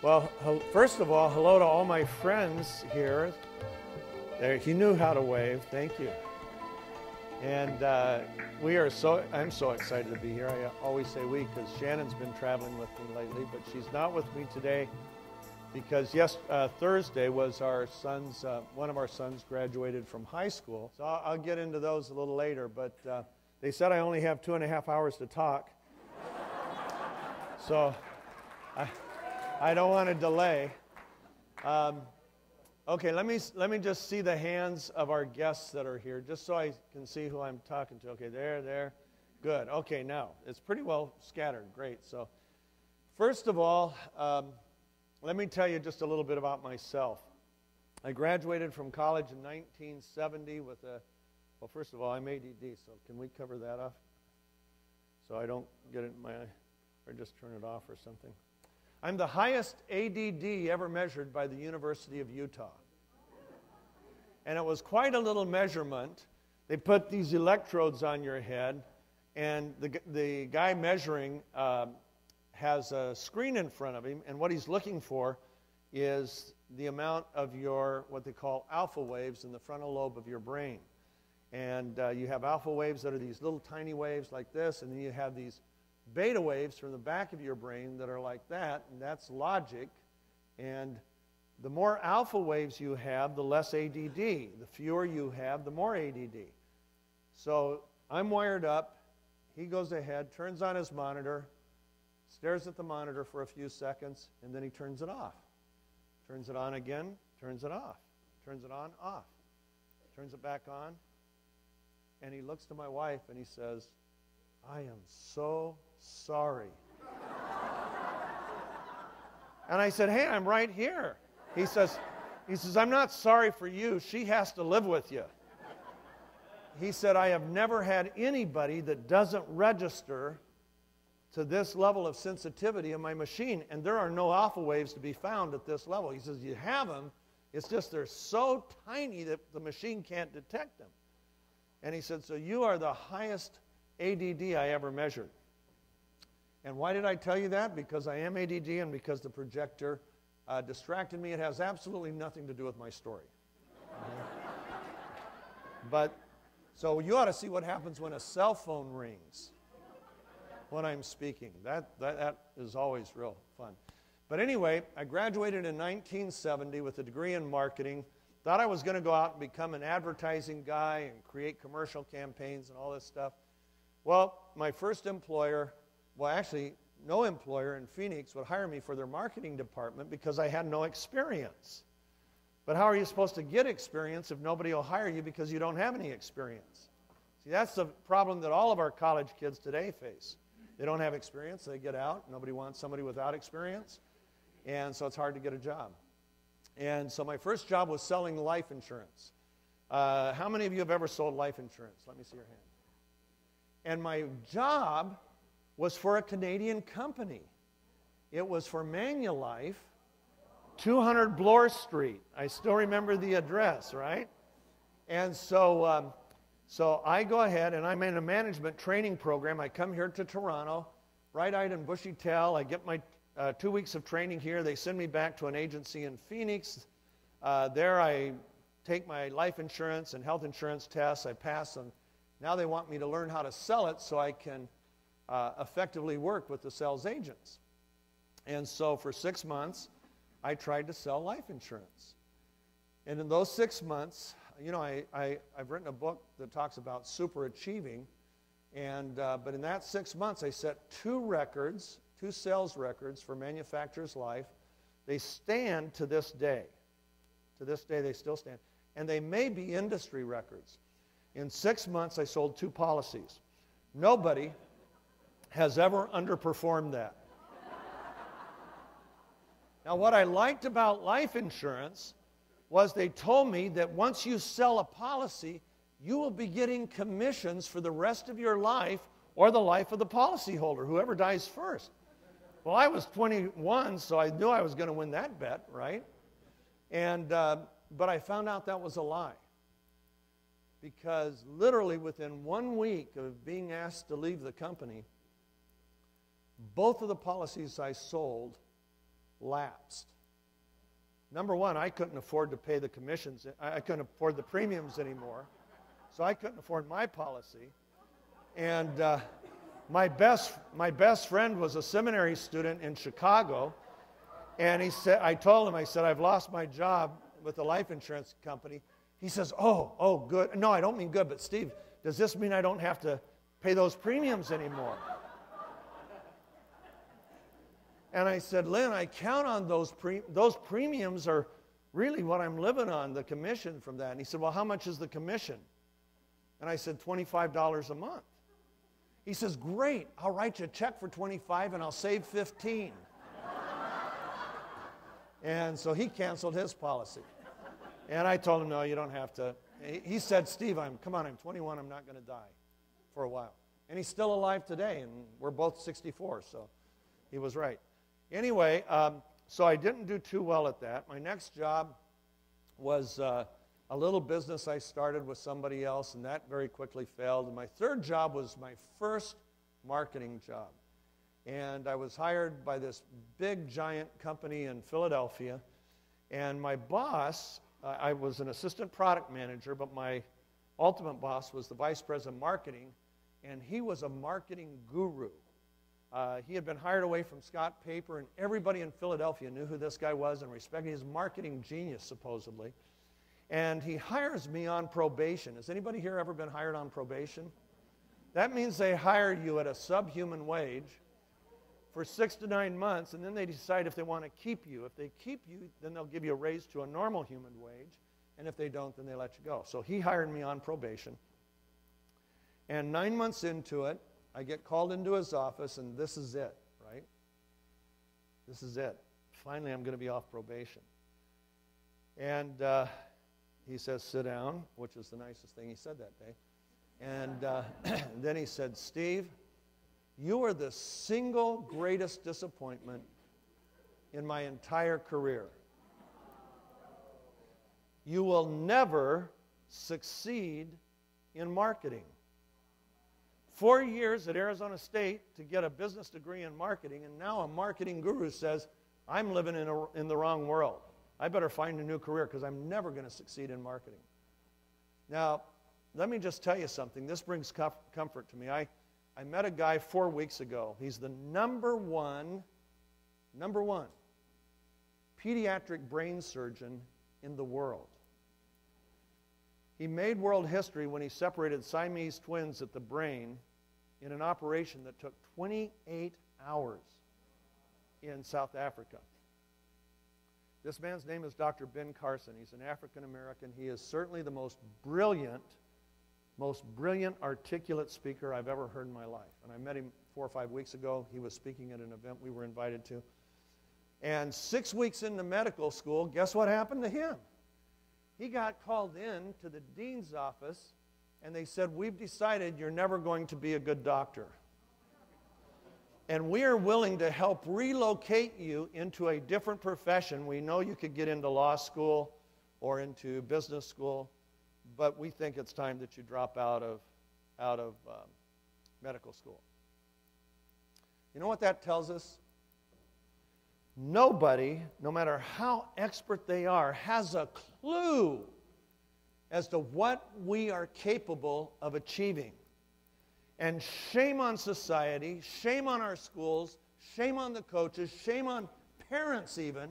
Well, first of all, hello to all my friends here. There, he knew how to wave. Thank you. And I'm so excited to be here. I always say we because Shannon's been traveling with me lately, but she's not with me today because Thursday was our son's, one of our sons graduated from high school. So I'll get into those a little later, but they said I only have 2.5 hours to talk. So I don't want to delay. Okay, let me just see the hands of our guests that are here, just so I can see who I'm talking to. Okay, there. Good. Okay, now, it's pretty well scattered. Great. So, first of all, let me tell you just a little bit about myself. I graduated from college in 1970 with well, first of all, I'm ADD, so can we cover that off? So I don't get it in my, or just turn it off or something. I'm the highest ADD ever measured by the University of Utah. And it was quite a little measurement. They put these electrodes on your head, and the guy measuring has a screen in front of him, and what he's looking for is the amount of your, what they call alpha waves in the frontal lobe of your brain. And you have alpha waves that are these little tiny waves like this, and then you have these beta waves from the back of your brain that are like that, and that's logic. And the more alpha waves you have, the less ADD. The fewer you have, the more ADD. So I'm wired up. He goes ahead, turns on his monitor, stares at the monitor for a few seconds, and then he turns it off. Turns it on again, turns it off. Turns it on, off. Turns it back on. And he looks to my wife and he says, "I am so sorry." And I said, "Hey, I'm right here." He says, "I'm not sorry for you. She has to live with you." He said, "I have never had anybody that doesn't register to this level of sensitivity in my machine, and there are no alpha waves to be found at this level." He says, "You have them, it's just they're so tiny that the machine can't detect them." And he said, "So you are the highest ADD I ever measured." And why did I tell you that? Because I am ADD and because the projector distracted me. It has absolutely nothing to do with my story. But, so you ought to see what happens when a cell phone rings when I'm speaking. That is always real fun. But anyway, I graduated in 1970 with a degree in marketing. Thought I was going to go out and become an advertising guy and create commercial campaigns and all this stuff. Well, my first employer, well, actually, no employer in Phoenix would hire me for their marketing department because I had no experience. But how are you supposed to get experience if nobody will hire you because you don't have any experience? See, that's the problem that all of our college kids today face. They don't have experience, they get out, nobody wants somebody without experience, and so it's hard to get a job. And so my first job was selling life insurance. How many of you have ever sold life insurance? Let me see your hand. And my job was for a Canadian company. It was for Manulife, 200 Bloor Street. I still remember the address, right? And so I go ahead, and I'm in a management training program. I come here to Toronto, bright-eyed and bushy-tailed. I get my 2 weeks of training here. They send me back to an agency in Phoenix. There I take my life insurance and health insurance tests. I pass them. Now they want me to learn how to sell it so I can effectively work with the sales agents. And so for 6 months, I tried to sell life insurance. And in those 6 months, you know, I've written a book that talks about super achieving. And, but in that 6 months, I set 2 sales records for Manufacturer's Life. They stand to this day. To this day, they still stand. And they may be industry records. In 6 months, I sold 2 policies. Nobody has ever underperformed that. Now, what I liked about life insurance was they told me that once you sell a policy, you will be getting commissions for the rest of your life or the life of the policyholder, whoever dies first. Well, I was 21, so I knew I was going to win that bet, right? And but I found out that was a lie. Because literally within 1 week of being asked to leave the company, both of the policies I sold lapsed. Number one, I couldn't afford to pay the commissions. I couldn't afford the premiums anymore. So I couldn't afford my policy. And my best friend was a seminary student in Chicago. And he said, I told him, I said, I've lost my job with the life insurance company. He says, oh, good. No, I don't mean good, but Steve, does this mean I don't have to pay those premiums anymore? And I said, Lynn, I count on those premiums are really what I'm living on, the commission from that. And he said, well, how much is the commission? And I said, $25 a month. He says, great, I'll write you a check for $25 and I'll save $15. And so he canceled his policy. And I told him, no, you don't have to. He said, Steve, come on, I'm 21, I'm not going to die for a while. And he's still alive today, and we're both 64, so he was right. Anyway, so I didn't do too well at that. My next job was a little business I started with somebody else, and that very quickly failed. And my third job was my first marketing job. And I was hired by this big, giant company in Philadelphia. And my boss, I was an assistant product manager, but my ultimate boss was the vice president of marketing, and he was a marketing guru. He had been hired away from Scott Paper, and everybody in Philadelphia knew who this guy was and respected his marketing genius, supposedly. And he hires me on probation. Has anybody here ever been hired on probation? That means they hire you at a subhuman wage for 6 to 9 months, and then they decide if they want to keep you. If they keep you, then they'll give you a raise to a normal human wage, and if they don't, then they let you go. So he hired me on probation. And 9 months into it, I get called into his office, and this is it, right? This is it. Finally, I'm going to be off probation. And he says, sit down, which is the nicest thing he said that day. And then he said, Steve, you are the single greatest disappointment in my entire career. You will never succeed in marketing. 4 years at Arizona State to get a business degree in marketing, and now a marketing guru says, I'm living in the wrong world. I better find a new career because I'm never going to succeed in marketing. Now, let me just tell you something. This brings comfort to me. I met a guy 4 weeks ago. He's the number one pediatric brain surgeon in the world. He made world history when he separated Siamese twins at the brain in an operation that took 28 hours in South Africa. This man's name is Dr. Ben Carson. He's an African American. He is certainly the most brilliant, articulate speaker I've ever heard in my life. And I met him 4 or 5 weeks ago. He was speaking at an event we were invited to. And 6 weeks into medical school, guess what happened to him? He got called in to the dean's office, and they said, we've decided you're never going to be a good doctor. And we are willing to help relocate you into a different profession. We know you could get into law school or into business school, but we think it's time that you drop out of medical school. You know what that tells us? Nobody, no matter how expert they are, has a clue as to what we are capable of achieving. And shame on society, shame on our schools, shame on the coaches, shame on parents even,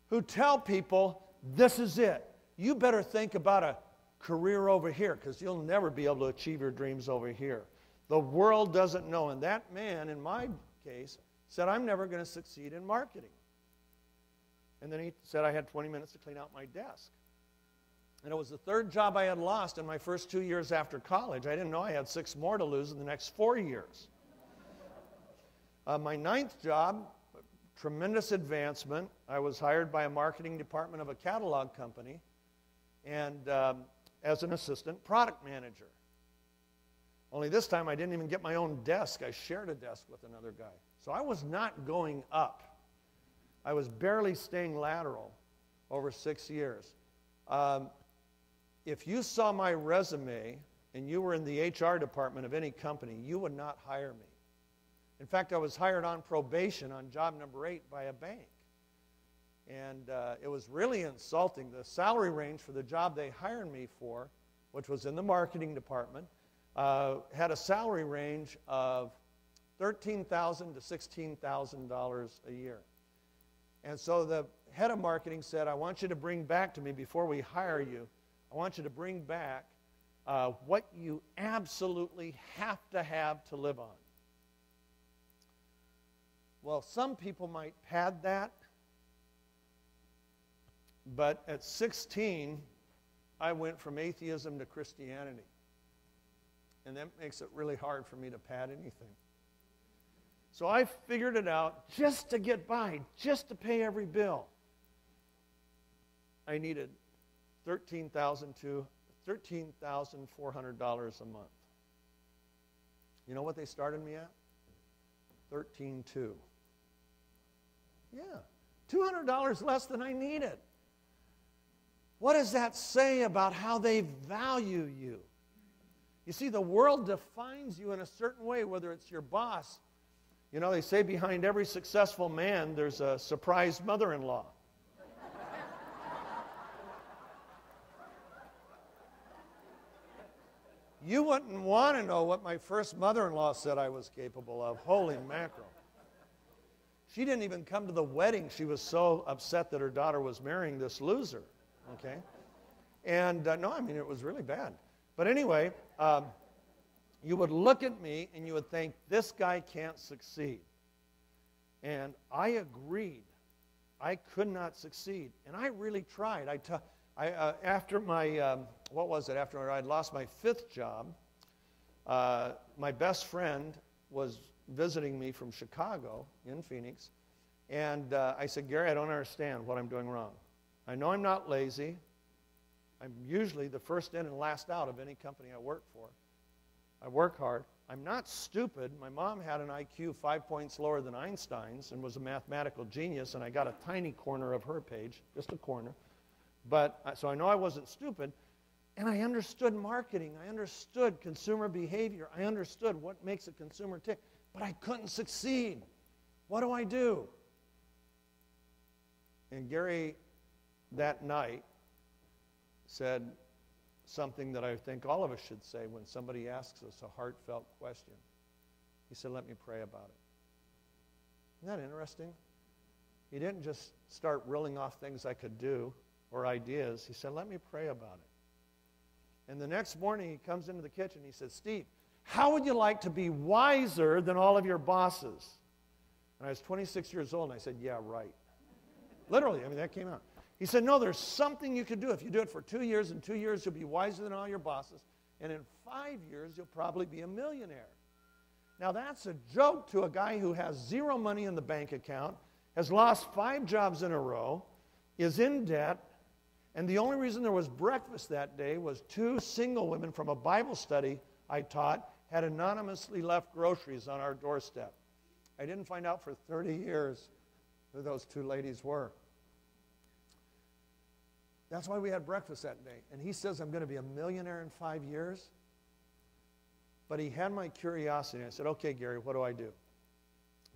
who tell people, this is it. You better think about a career over here because you'll never be able to achieve your dreams over here. The world doesn't know. And that man, in my case, said, I'm never going to succeed in marketing. And then he said I had 20 minutes to clean out my desk. And it was the third job I had lost in my first 2 years after college. I didn't know I had 6 more to lose in the next 4 years. My 9th job, tremendous advancement. I was hired by a marketing department of a catalog company and as an assistant product manager. Only this time I didn't even get my own desk. I shared a desk with another guy. So I was not going up. I was barely staying lateral over 6 years. If you saw my resume and you were in the HR department of any company, you would not hire me. In fact, I was hired on probation on job number 8 by a bank. And it was really insulting. The salary range for the job they hired me for, which was in the marketing department, had a salary range of $13,000 to $16,000 a year. And so the head of marketing said, I want you to bring back to me before we hire you, I want you to bring back what you absolutely have to live on. Well, some people might pad that, but at 16, I went from atheism to Christianity. And that makes it really hard for me to pad anything. So I figured it out just to get by, just to pay every bill. I needed $13,000 to $13,400 a month. You know what they started me at? $13,200. Yeah, $200 less than I needed. What does that say about how they value you? You see, the world defines you in a certain way, whether it's your boss. You know, they say behind every successful man, there's a surprise mother-in-law. You wouldn't want to know what my first mother-in-law said I was capable of. Holy mackerel. She didn't even come to the wedding. She was so upset that her daughter was marrying this loser. Okay? And no, I mean, it was really bad. But anyway, you would look at me and you would think, this guy can't succeed. And I agreed. I could not succeed. And I really tried. After my, after I'd lost my 5th job, my best friend was visiting me from Chicago in Phoenix. And I said, Gary, I don't understand what I'm doing wrong. I know I'm not lazy. I'm usually the first in and last out of any company I work for. I work hard. I'm not stupid. My mom had an IQ 5 points lower than Einstein's and was a mathematical genius, and I got a tiny corner of her page, just a corner. But so I know I wasn't stupid, and I understood marketing. I understood consumer behavior. I understood what makes a consumer tick, but I couldn't succeed. What do I do? And Gary, that night, said something that I think all of us should say when somebody asks us a heartfelt question. He said, let me pray about it. Isn't that interesting? He didn't just start reeling off things I could do or ideas. He said, let me pray about it. And the next morning he comes into the kitchen. He says, Steve, how would you like to be wiser than all of your bosses? And I was 26 years old, and I said, yeah, right. Literally, I mean, that came out. He said, no, there's something you could do. If you do it for 2 years, in 2 years you'll be wiser than all your bosses. And in 5 years, you'll probably be a millionaire. Now, that's a joke to a guy who has 0 money in the bank account, has lost 5 jobs in a row, is in debt, and the only reason there was breakfast that day was 2 single women from a Bible study I taught had anonymously left groceries on our doorstep. I didn't find out for 30 years who those 2 ladies were. That's why we had breakfast that day. And he says, I'm going to be a millionaire in 5 years. But he had my curiosity. I said, okay, Gary, what do I do?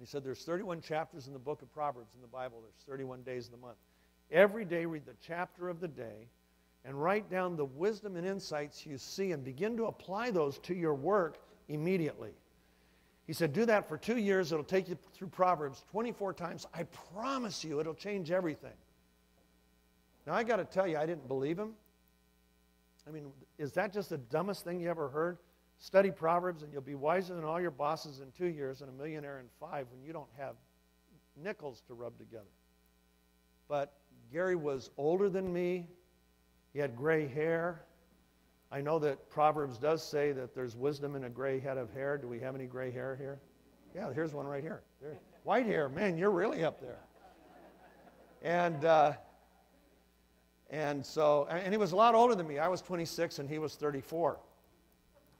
He said, there's 31 chapters in the book of Proverbs in the Bible. There's 31 days of the month. Every day, read the chapter of the day and write down the wisdom and insights you see and begin to apply those to your work immediately. He said, do that for 2 years. It'll take you through Proverbs 24 times. I promise you it'll change everything. Now, I got to tell you, I didn't believe him. I mean, is that just the dumbest thing you ever heard? Study Proverbs and you'll be wiser than all your bosses in 2 years and a millionaire in 5 when you don't have nickels to rub together. But Gary was older than me. He had gray hair. I know that Proverbs does say that there's wisdom in a gray head of hair. Do we have any gray hair here? Yeah, here's one right here. There. White hair, man, you're really up there. And he was a lot older than me. I was 26 and he was 34.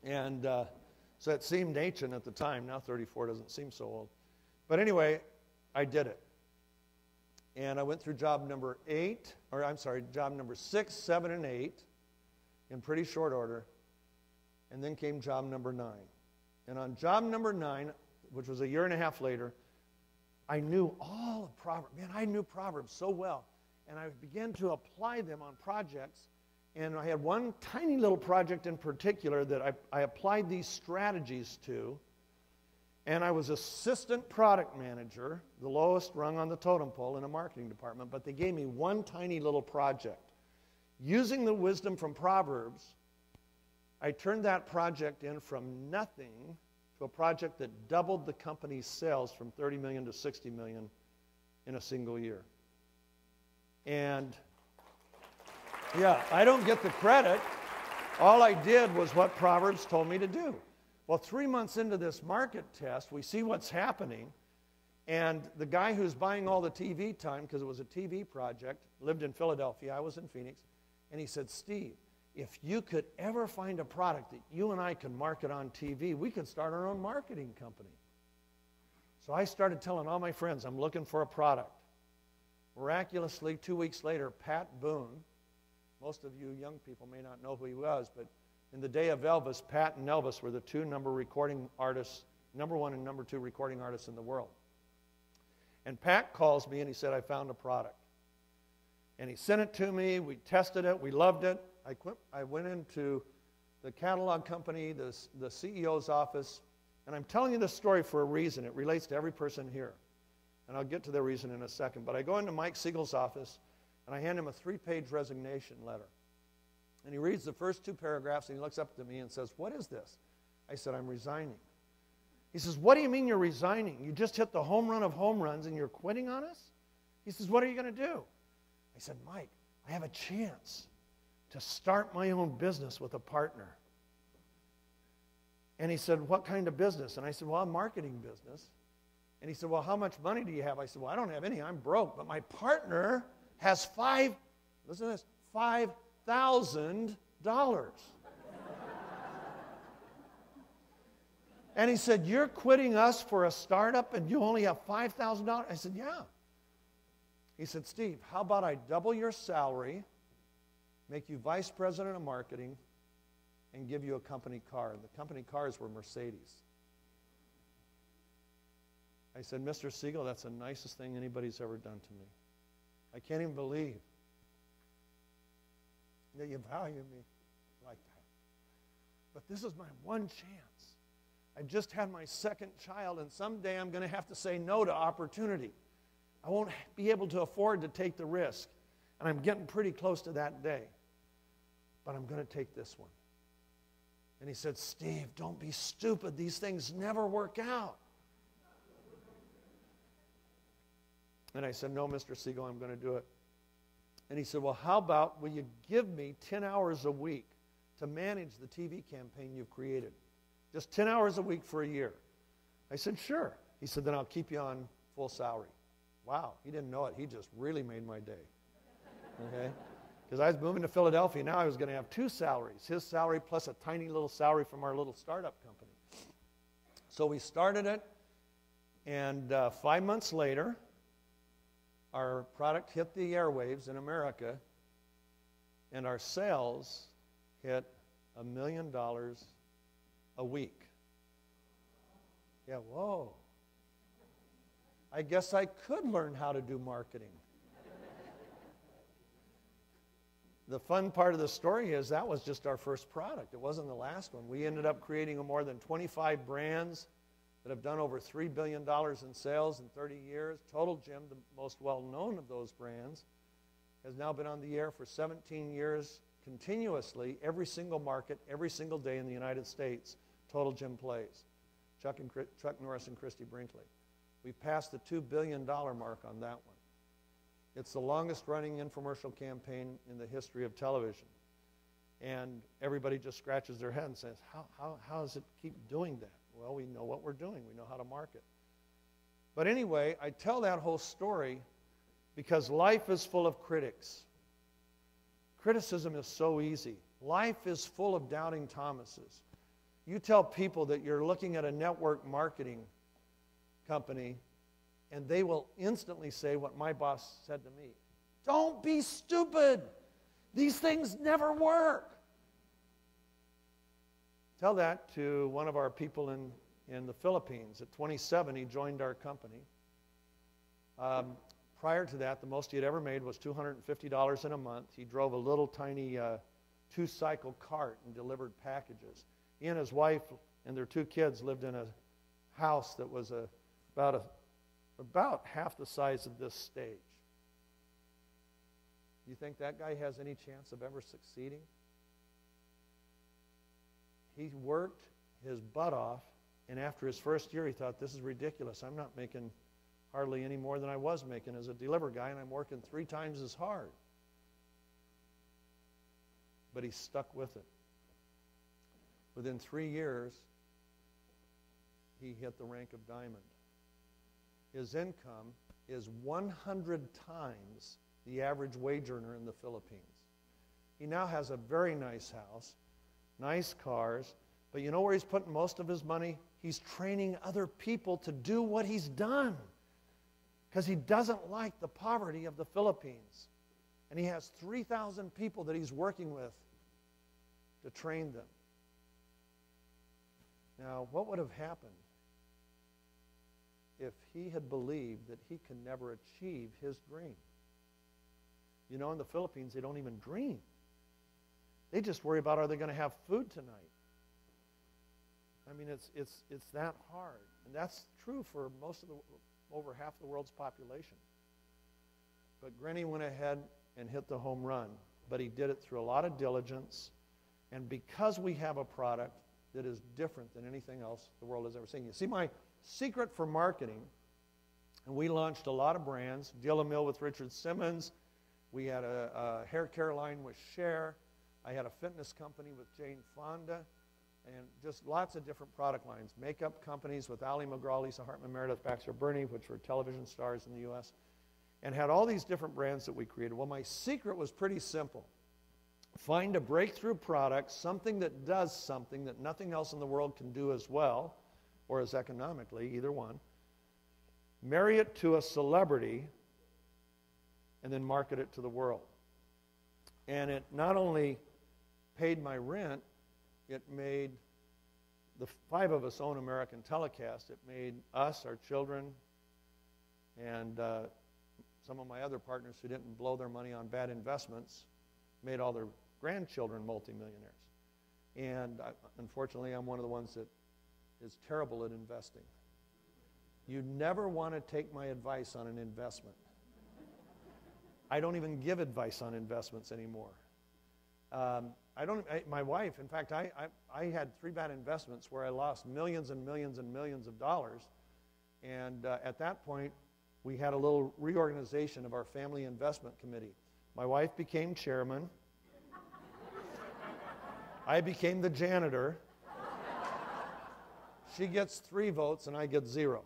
And so it seemed ancient at the time. Now 34 doesn't seem so old. But anyway, I did it. And I went through job number 6, 7, and 8 in pretty short order. And then came job number 9. And on job number 9, which was a year and a half later, I knew all of Proverbs. Man, I knew Proverbs so well. And I began to apply them on projects. And I had one tiny little project in particular that I applied these strategies to. And I was assistant product manager, the lowest rung on the totem pole in a marketing department. But they gave me one tiny little project. Using the wisdom from Proverbs, I turned that project in from nothing to a project that doubled the company's sales from 30 million to 60 million in a single year. And yeah, I don't get the credit. All I did was what Proverbs told me to do. Well, 3 months into this market test, we see what's happening. And the guy who's buying all the TV time, because it was a TV project, lived in Philadelphia. I was in Phoenix. And he said, Steve, if you could ever find a product that you and I could market on TV, we could start our own marketing company. So I started telling all my friends, I'm looking for a product. Miraculously, 2 weeks later, Pat Boone, most of you young people may not know who he was, but in the day of Elvis, Pat and Elvis were the two number one and number 2 recording artists in the world. And Pat calls me and he said, I found a product. And he sent it to me, we tested it, we loved it. I went into the catalog company, the CEO's office, and I'm telling you this story for a reason. It relates to every person here. And I'll get to the reason in a second. But I go into Mike Siegel's office, and I hand him a 3-page resignation letter. And he reads the first 2 paragraphs, and he looks up to me and says, what is this? I said, I'm resigning. He says, what do you mean you're resigning? You just hit the home run of home runs, and you're quitting on us? He says, what are you going to do? I said, Mike, I have a chance to start my own business with a partner. And he said, what kind of business? And I said, well, a marketing business. And he said, well, how much money do you have? I said, well, I don't have any. I'm broke. But my partner has listen to this, $5,000. And he said, you're quitting us for a startup and you only have $5,000? I said, yeah. He said, Steve, how about I double your salary, make you vice president of marketing, and give you a company car? And the company cars were Mercedes. I said, Mr. Siegel, that's the nicest thing anybody's ever done to me. I can't even believe that you value me like that. But this is my one chance. I just had my 2nd child, and someday I'm going to have to say no to opportunity. I won't be able to afford to take the risk. And I'm getting pretty close to that day. But I'm going to take this one. And he said, Steve, don't be stupid. These things never work out. And I said, no, Mr. Siegel, I'm going to do it. And he said, well, how about will you give me 10 hours a week to manage the TV campaign you've created? Just 10 hours a week for a year. I said, sure. He said, then I'll keep you on full salary. Wow, he didn't know it. He just really made my day. Okay? Because I was moving to Philadelphia. Now I was going to have 2 salaries. His salary plus a tiny little salary from our little startup company. So we started it, and 5 months later, our product hit the airwaves in America, and our sales hit $1 million a week. Yeah, whoa. I guess I could learn how to do marketing. The fun part of the story is that was just our first product. It wasn't the last one. We ended up creating more than 25 brands that have done over $3 billion in sales in 30 years. Total Gym, the most well-known of those brands, has now been on the air for 17 years continuously, every single market, every single day in the United States. Total Gym plays. Chuck Norris and Christy Brinkley. We passed the $2 billion mark on that one. It's the longest running infomercial campaign in the history of television. And everybody just scratches their head and says, how does it keep doing that? Well, we know what we're doing. We know how to market. But anyway, I tell that whole story because life is full of critics. Criticism is so easy. Life is full of doubting Thomases. You tell people that you're looking at a network marketing company, and they will instantly say what my boss said to me. Don't be stupid. These things never work. Tell that to one of our people in the Philippines. At 27, he joined our company. Prior to that, the most he had ever made was $250 in a month. He drove a little tiny two-cycle cart and delivered packages. He and his wife and their 2 kids lived in a house that was about half the size of this stage. You think that guy has any chance of ever succeeding? He worked his butt off, and after his first year, he thought, this is ridiculous. I'm not making hardly any more than I was making as a deliver guy, and I'm working 3 times as hard. But he stuck with it. Within 3 years, he hit the rank of diamond. His income is 100 times the average wage earner in the Philippines. He now has a very nice house, nice cars, but you know where he's putting most of his money? He's training other people to do what he's done because he doesn't like the poverty of the Philippines. And he has 3,000 people that he's working with to train them. Now, what would have happened if he had believed that he can never achieve his dream? You know, in the Philippines, they don't even dream. They just worry about, are they going to have food tonight? I mean, it's that hard. And that's true for over half the world's population. But Grenny went ahead and hit the home run. But he did it through a lot of diligence. And because we have a product that is different than anything else the world has ever seen. You see, my secret for marketing, and we launched a lot of brands, Deal a Mill with Richard Simmons. We had a hair care line with Cher. I had a fitness company with Jane Fonda. And just lots of different product lines. Makeup companies with Ali McGraw, Lisa Hartman, Meredith Baxter Birney, which were television stars in the U.S. And had all these different brands that we created. Well, my secret was pretty simple. Find a breakthrough product, something that does something that nothing else in the world can do as well, or as economically, either one. Marry it to a celebrity, and then market it to the world. And it not only paid my rent, it made the 5 of us own American Telecast. It made us, our children, and some of my other partners who didn't blow their money on bad investments, made all their grandchildren multimillionaires. And unfortunately, I'm one of the ones that is terrible at investing. You never want to take my advice on an investment. I don't even give advice on investments anymore. My wife, in fact, I had 3 bad investments where I lost millions and millions and millions of dollars. And at that point, we had a little reorganization of our family investment committee. My wife became chairman. I became the janitor. She gets 3 votes and I get 0.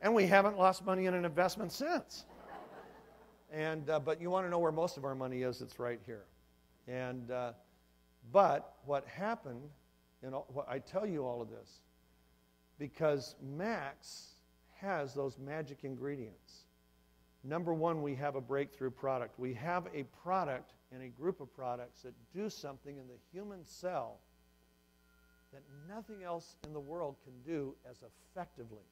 And we haven't lost money in an investment since. And but you want to know where most of our money is, it's right here. And but what happened, I tell you all of this because Max has those magic ingredients. Number 1, we have a breakthrough product. We have a product and a group of products that do something in the human cell that nothing else in the world can do as effectively.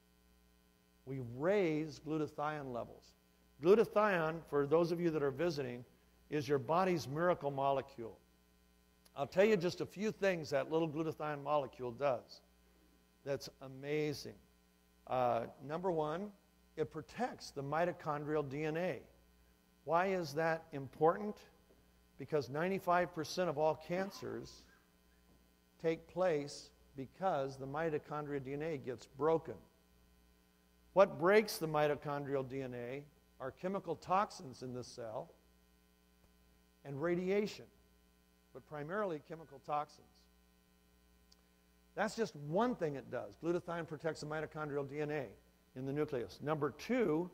We raise glutathione levels. Glutathione, for those of you that are visiting, is your body's miracle molecule. I'll tell you just a few things that little glutathione molecule does that's amazing. Number 1, it protects the mitochondrial DNA. Why is that important? Because 95% of all cancers take place because the mitochondrial DNA gets broken. What breaks the mitochondrial DNA are chemical toxins in the cell and radiation, but primarily chemical toxins. That's just one thing it does. Glutathione protects the mitochondrial DNA in the nucleus. Number 2,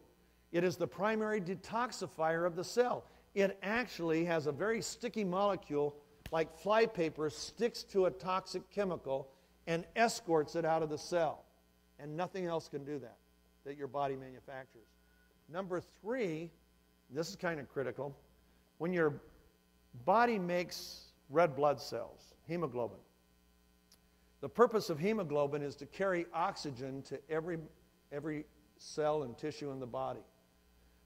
it is the primary detoxifier of the cell. It actually has a very sticky molecule, like flypaper sticks to a toxic chemical and escorts it out of the cell. And nothing else can do that your body manufactures. Number 3, this is kind of critical, when your body makes red blood cells, hemoglobin, The purpose of hemoglobin is to carry oxygen to every cell and tissue in the body.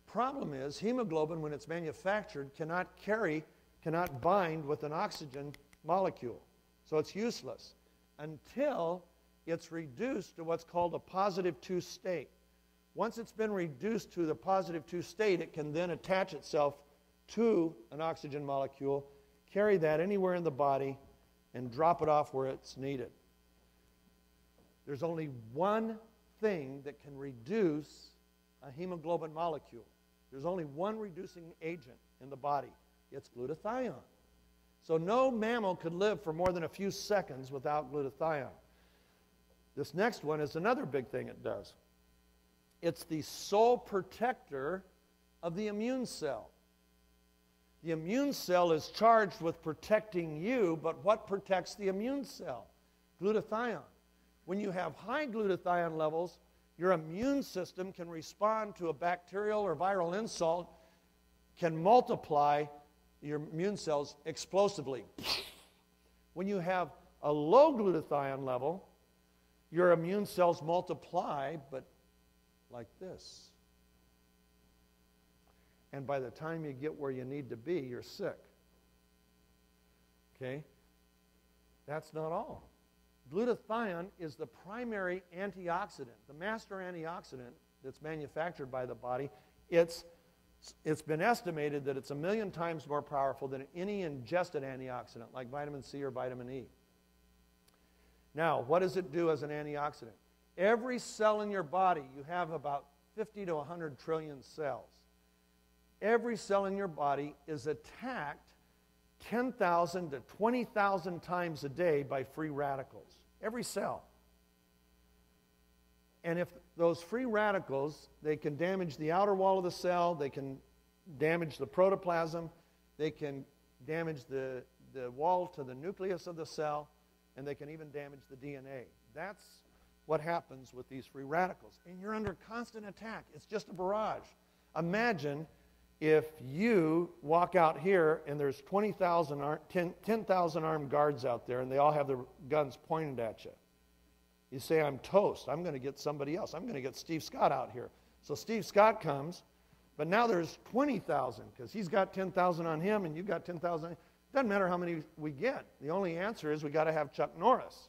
Problem is, hemoglobin, when it's manufactured, cannot bind with an oxygen molecule. So it's useless until it's reduced to what's called a positive 2 state. Once it's been reduced to the positive 2 state, it can then attach itself to an oxygen molecule, carry that anywhere in the body, and drop it off where it's needed. There's only one thing that can reduce a hemoglobin molecule. There's only one reducing agent in the body. It's glutathione. So no mammal could live for more than a few seconds without glutathione. This next one is another big thing it does. It's the sole protector of the immune cell. The immune cell is charged with protecting you, but what protects the immune cell? Glutathione. When you have high glutathione levels, your immune system can respond to a bacterial or viral insult, can multiply your immune cells explosively. When you have a low glutathione level, your immune cells multiply, but like this. And by the time you get where you need to be, you're sick. Okay? That's not all. Glutathione is the primary antioxidant, the master antioxidant that's manufactured by the body. It's been estimated that it's 1 million times more powerful than any ingested antioxidant, like vitamin C or vitamin E. Now, what does it do as an antioxidant? Every cell in your body, you have about 50 to 100 trillion cells. Every cell in your body is attacked 10,000 to 20,000 times a day by free radicals. Every cell. And if those free radicals, they can damage the outer wall of the cell, they can damage the protoplasm, they can damage the wall to the nucleus of the cell, and they can even damage the DNA. That's what happens with these free radicals. And you're under constant attack. It's just a barrage. Imagine if you walk out here and there's 10,000 armed guards out there and they all have their guns pointed at you. You say, I'm toast. I'm going to get somebody else. I'm going to get Steve Scott out here. So Steve Scott comes, but now there's 20,000 because he's got 10,000 on him and you've got 10,000. Doesn't matter how many we get. The only answer is we got to have Chuck Norris.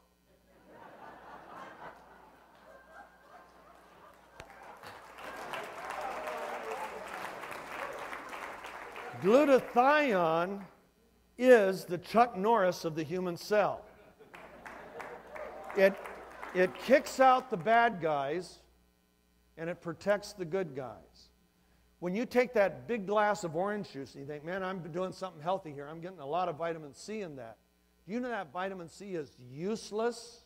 Glutathione is the Chuck Norris of the human cell. It kicks out the bad guys and it protects the good guys. When you take that big glass of orange juice and you think, man, I'm doing something healthy here, I'm getting a lot of vitamin C in that. Do you know that vitamin C is useless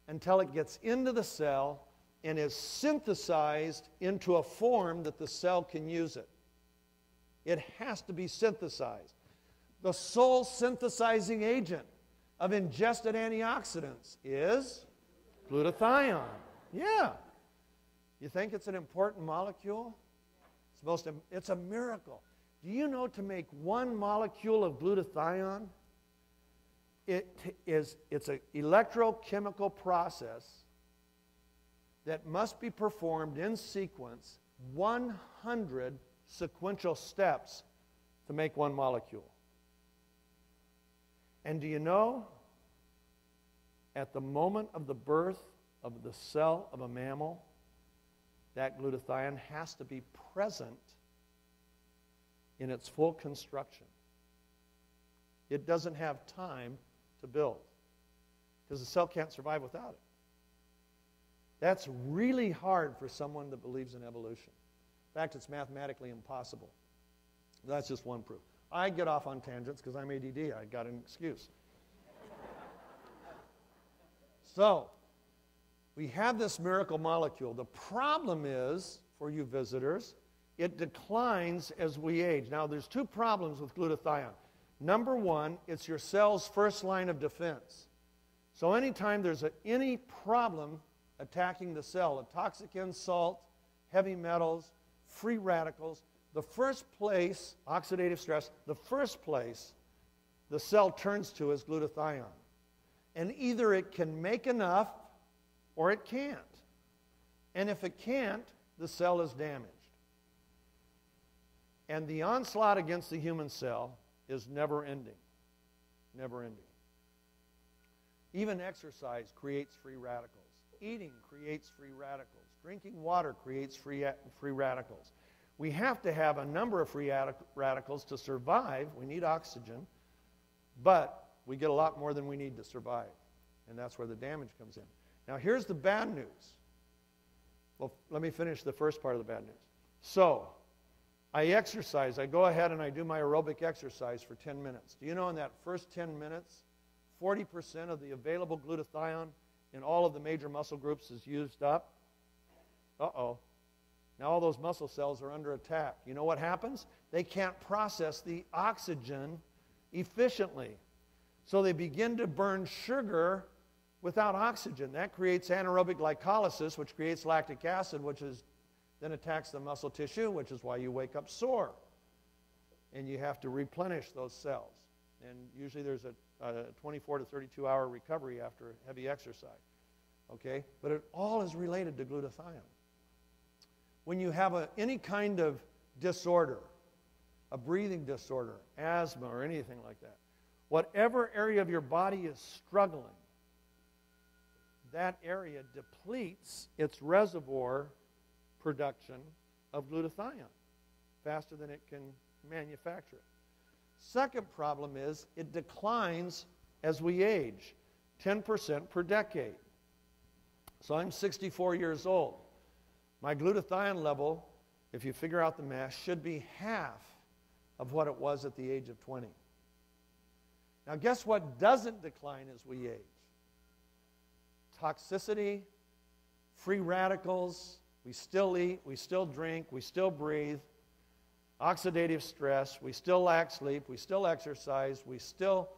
until it gets into the cell and is synthesized into a form that the cell can use it? It has to be synthesized. The sole synthesizing agent of ingested antioxidants is glutathione. Yeah. You think it's an important molecule? It's a miracle. Do you know to make one molecule of glutathione, it's an electrochemical process that must be performed in sequence, 100 sequential steps to make one molecule. And do you know, at the moment of the birth of the cell of a mammal, that glutathione has to be present in its full construction. It doesn't have time to build because the cell can't survive without it. That's really hard for someone that believes in evolution. In fact, it's mathematically impossible. That's just one proof. I get off on tangents because I'm ADD. I got an excuse. So, we have this miracle molecule. The problem is, for you visitors, it declines as we age. Now, there's two problems with glutathione. Number one, it's your cell's first line of defense. So anytime there's any problem attacking the cell, a toxic insult, heavy metals, free radicals, the first place, oxidative stress, the first place the cell turns to is glutathione. And either it can make enough or it can't. And if it can't, the cell is damaged. And the onslaught against the human cell is never ending. Never ending. Even exercise creates free radicals. Eating creates free radicals. Drinking water creates free radicals. We have to have a number of free radicals to survive. We need oxygen, but we get a lot more than we need to survive. And that's where the damage comes in. Now, here's the bad news. Well, let me finish the first part of the bad news. So, I exercise. I go ahead and I do my aerobic exercise for 10 minutes. Do you know in that first 10 minutes, 40% of the available glutathione in all of the major muscle groups is used up? Uh-oh. Now all those muscle cells are under attack. You know what happens? They can't process the oxygen efficiently. So they begin to burn sugar without oxygen. That creates anaerobic glycolysis, which creates lactic acid, which then attacks the muscle tissue, which is why you wake up sore. And you have to replenish those cells. And usually there's a 24 to 32 hour recovery after heavy exercise. Okay? But it all is related to glutathione. When you have any kind of disorder, a breathing disorder, asthma, or anything like that, whatever area of your body is struggling, that area depletes its reservoir production of glutathione faster than it can manufacture it. Second problem is it declines as we age, 10% per decade. So I'm 64 years old. My glutathione level, if you figure out the math, should be half of what it was at the age of 20. Now guess what doesn't decline as we age? Toxicity, free radicals, we still eat, we still drink, we still breathe, oxidative stress, we still lack sleep, we still exercise, we still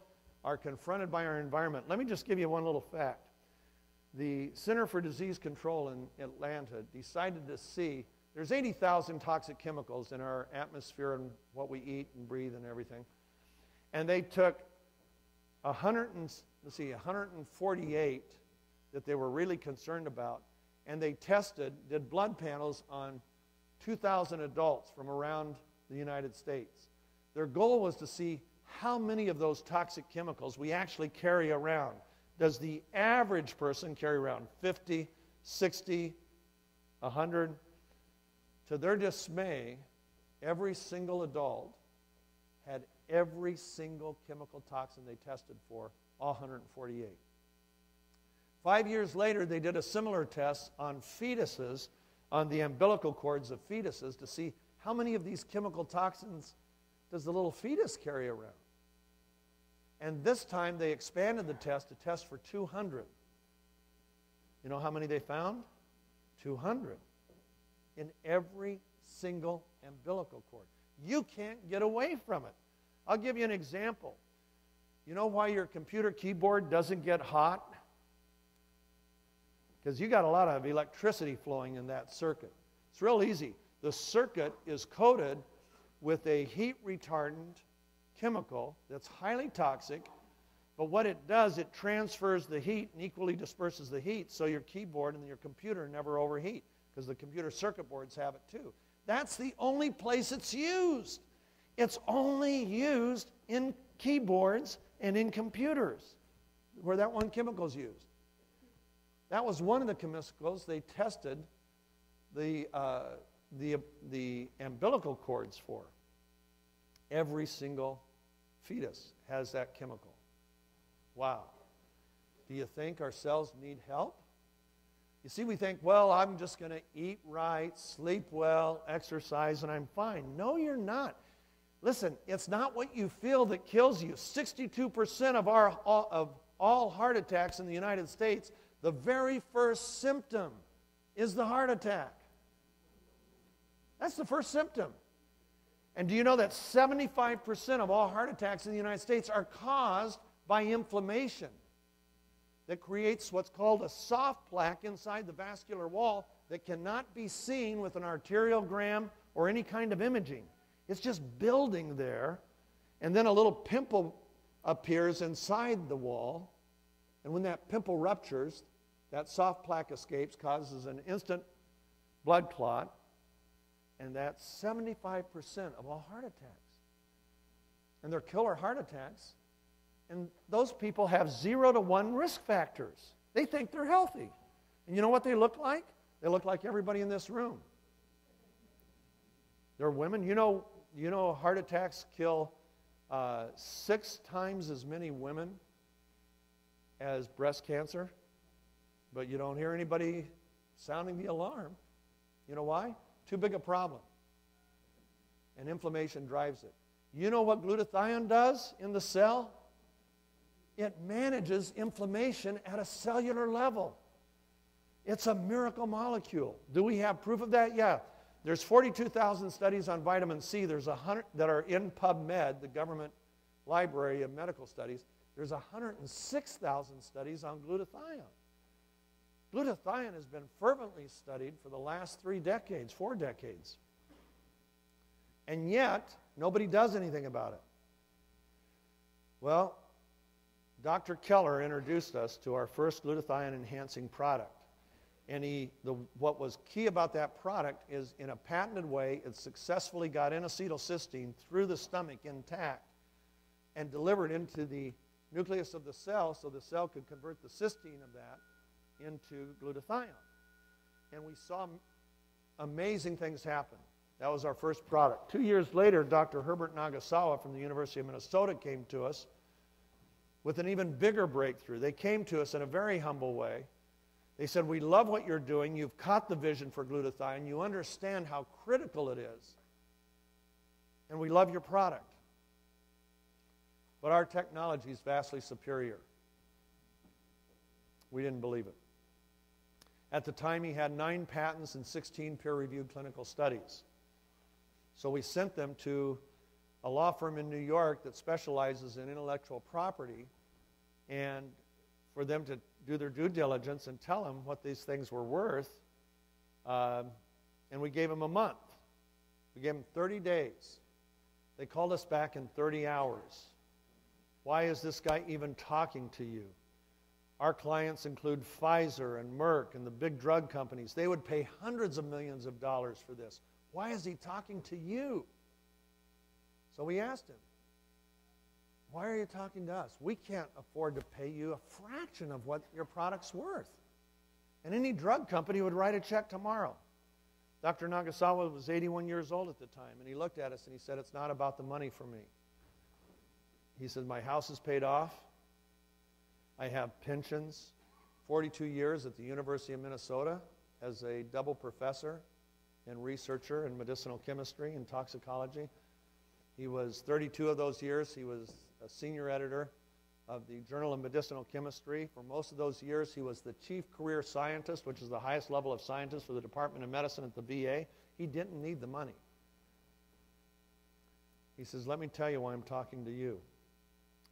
are confronted by our environment. Let me just give you one little fact. The Center for Disease Control in Atlanta decided to see there's 80,000 toxic chemicals in our atmosphere and what we eat and breathe and everything. And they took 148 that they were really concerned about, and they did blood panels on 2,000 adults from around the United States. Their goal was to see how many of those toxic chemicals we actually carry around. Does the average person carry around 50, 60, 100? To their dismay, every single adult had every single chemical toxin they tested for, all 148. 5 years later, they did a similar test on fetuses, on the umbilical cords of fetuses, to see how many of these chemical toxins does the little fetus carry around. And this time they expanded the test to test for 200. You know how many they found? 200 in every single umbilical cord. You can't get away from it. I'll give you an example. You know why your computer keyboard doesn't get hot? Because you got a lot of electricity flowing in that circuit. It's real easy. The circuit is coated with a heat retardant chemical that's highly toxic, but what it does, it transfers the heat and equally disperses the heat so your keyboard and your computer never overheat, because the computer circuit boards have it too. That's the only place it's used. It's only used in keyboards and in computers where that one chemical is used. That was one of the chemicals they tested the umbilical cords for. Every single fetus has that chemical. Wow. Do you think our cells need help? You see, we think, well, I'm just going to eat right, sleep well, exercise, and I'm fine. No, you're not. Listen, it's not what you feel that kills you. 62% of all heart attacks in the United States, the very first symptom is the heart attack. That's the first symptom. And do you know that 75% of all heart attacks in the United States are caused by inflammation that creates what's called a soft plaque inside the vascular wall that cannot be seen with an arteriogram or any kind of imaging. It's just building there, and then a little pimple appears inside the wall, And when that pimple ruptures, that soft plaque escapes, causes an instant blood clot, and that's 75% of all heart attacks. And they're killer heart attacks. And those people have 0 to 1 risk factors. They think they're healthy. And you know what they look like? They look like everybody in this room. They're women. You know heart attacks kill 6 times as many women as breast cancer, but you don't hear anybody sounding the alarm. You know why? Too big a problem. And inflammation drives it. You know what glutathione does in the cell? It manages inflammation at a cellular level. It's a miracle molecule. Do we have proof of that? Yeah. There's 42,000 studies on vitamin C. There's 100 that are in PubMed, the government library of medical studies. There's 106,000 studies on glutathione. Glutathione has been fervently studied for the last 4 decades. And yet, nobody does anything about it. Well, Dr. Keller introduced us to our first glutathione-enhancing product. And what was key about that product is, in a patented way, it successfully got N-acetylcysteine through the stomach intact and delivered into the nucleus of the cell so the cell could convert the cysteine of that into glutathione. And we saw amazing things happen. That was our first product. 2 years later, Dr. Herbert Nagasawa from the University of Minnesota came to us with an even bigger breakthrough. They came to us in a very humble way. They said, "We love what you're doing. You've caught the vision for glutathione. You understand how critical it is. And we love your product. But our technology is vastly superior." We didn't believe it. At the time, he had 9 patents and 16 peer-reviewed clinical studies. So we sent them to a law firm in New York that specializes in intellectual property, and for them to do their due diligence and tell them what these things were worth. And we gave them a month. We gave them 30 days. They called us back in 30 hours. Why is this guy even talking to you? Our clients include Pfizer and Merck and the big drug companies. They would pay hundreds of millions of dollars for this. Why is he talking to you? So we asked him, "Why are you talking to us? We can't afford to pay you a fraction of what your product's worth." And any drug company would write a check tomorrow. Dr. Nagasawa was 81 years old at the time, and he looked at us and he said, "It's not about the money for me." He said, "My house is paid off. I have pensions, 42 years at the University of Minnesota as a double professor and researcher in medicinal chemistry and toxicology. He was 32 of those years. He was a senior editor of the Journal of Medicinal Chemistry. For most of those years, he was the chief career scientist, which is the highest level of scientist for the Department of Medicine at the VA. He didn't need the money." He says, "Let me tell you why I'm talking to you.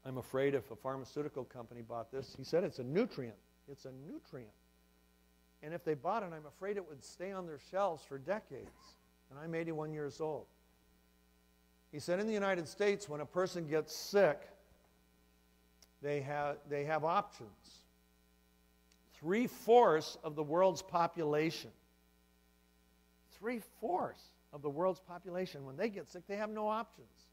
I'm afraid if a pharmaceutical company bought this," he said, "it's a nutrient. It's a nutrient. And if they bought it, I'm afraid it would stay on their shelves for decades. And I'm 81 years old." He said, in the United States, when a person gets sick, they have options. 3/4 of the world's population, 3/4 of the world's population, when they get sick, they have no options.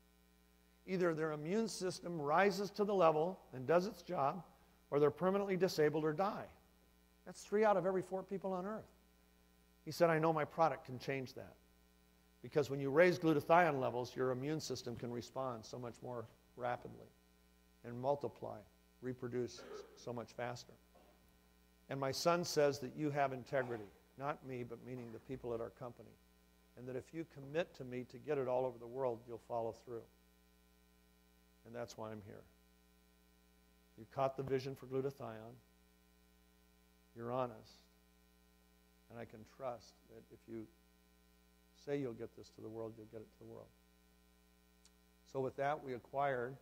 Either their immune system rises to the level and does its job, or they're permanently disabled or die. That's 3 out of every 4 people on earth. He said, "I know my product can change that. Because when you raise glutathione levels, your immune system can respond so much more rapidly and multiply, reproduce so much faster. And my son says that you have integrity, not me, but meaning the people at our company, and that if you commit to me to get it all over the world, you'll follow through. And that's why I'm here. You caught the vision for glutathione. You're honest. And I can trust that if you say you'll get this to the world, you'll get it to the world." So with that, we acquired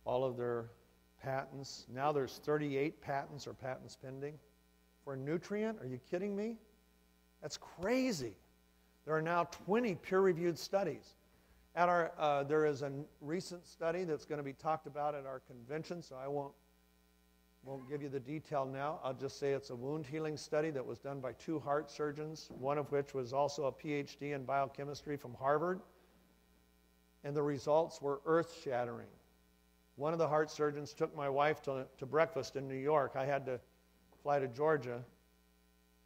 all of their patents. Now there's 38 patents or patents pending for a nutrient. Are you kidding me? That's crazy. There are now 20 peer-reviewed studies. There is a recent study that's going to be talked about at our convention, so I won't Won't give you the detail now. I'll just say it's a wound healing study that was done by 2 heart surgeons, one of which was also a PhD in biochemistry from Harvard. And the results were earth-shattering. One of the heart surgeons took my wife to breakfast in New York. I had to fly to Georgia.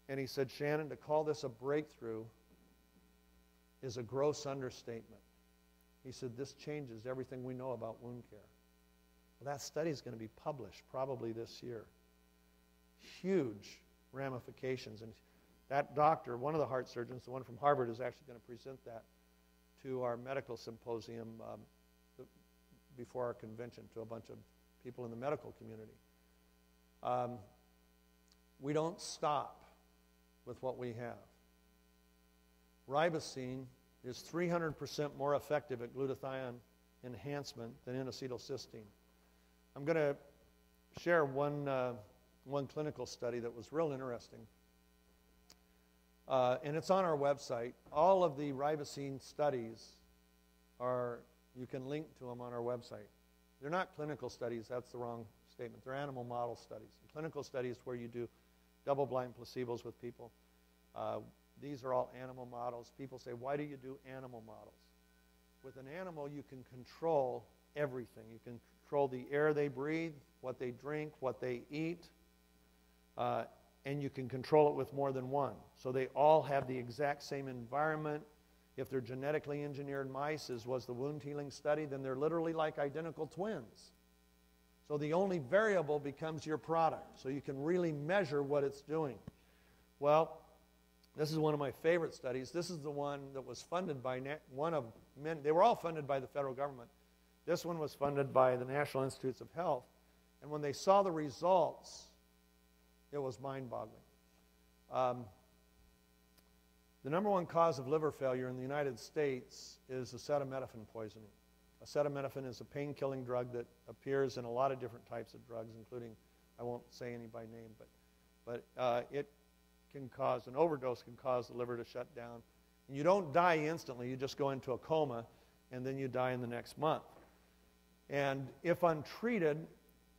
And he said, Shannon, to call this a breakthrough is a gross understatement. He said, this changes everything we know about wound care. Well, that study is going to be published probably this year. Huge ramifications. And that doctor, one of the heart surgeons, the one from Harvard, is actually going to present that to our medical symposium before our convention to a bunch of people in the medical community. We don't stop with what we have. Ribosine is 300% more effective at glutathione enhancement than N-acetylcysteine. I'm going to share one clinical study that was real interesting. And it's on our website. All of the ribosine studies you can link to them on our website. They're not clinical studies, that's the wrong statement. They're animal model studies. Clinical studies where you do double-blind placebos with people. These are all animal models. People say, why do you do animal models? With an animal, you can control everything. You can control the air they breathe, what they drink, what they eat, and you can control it with more than one. So they all have the exact same environment. If they're genetically engineered mice, as was the wound healing study, then they're literally like identical twins. So the only variable becomes your product. So you can really measure what it's doing. Well, this is one of my favorite studies. This is the one that was funded by one of many. They were all funded by the federal government. This one was funded by the National Institutes of Health. And when they saw the results, it was mind-boggling. The number one cause of liver failure in the United States is acetaminophen poisoning. Acetaminophen is a pain-killing drug that appears in a lot of different types of drugs, including, I won't say any by name, but it can cause, an overdose can cause the liver to shut down. And you don't die instantly, you just go into a coma, and then you die in the next month. And if untreated,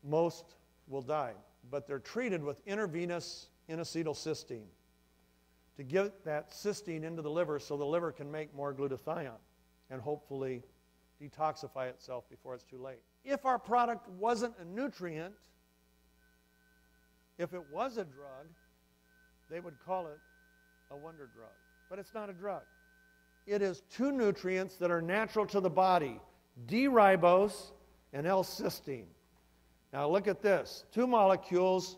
most will die. But they're treated with intravenous N-acetylcysteine to get that cysteine into the liver so the liver can make more glutathione and hopefully detoxify itself before it's too late. If our product wasn't a nutrient, if it was a drug, they would call it a wonder drug. But it's not a drug. It is 2 nutrients that are natural to the body, D-ribose and L-cysteine. Now look at this. 2 molecules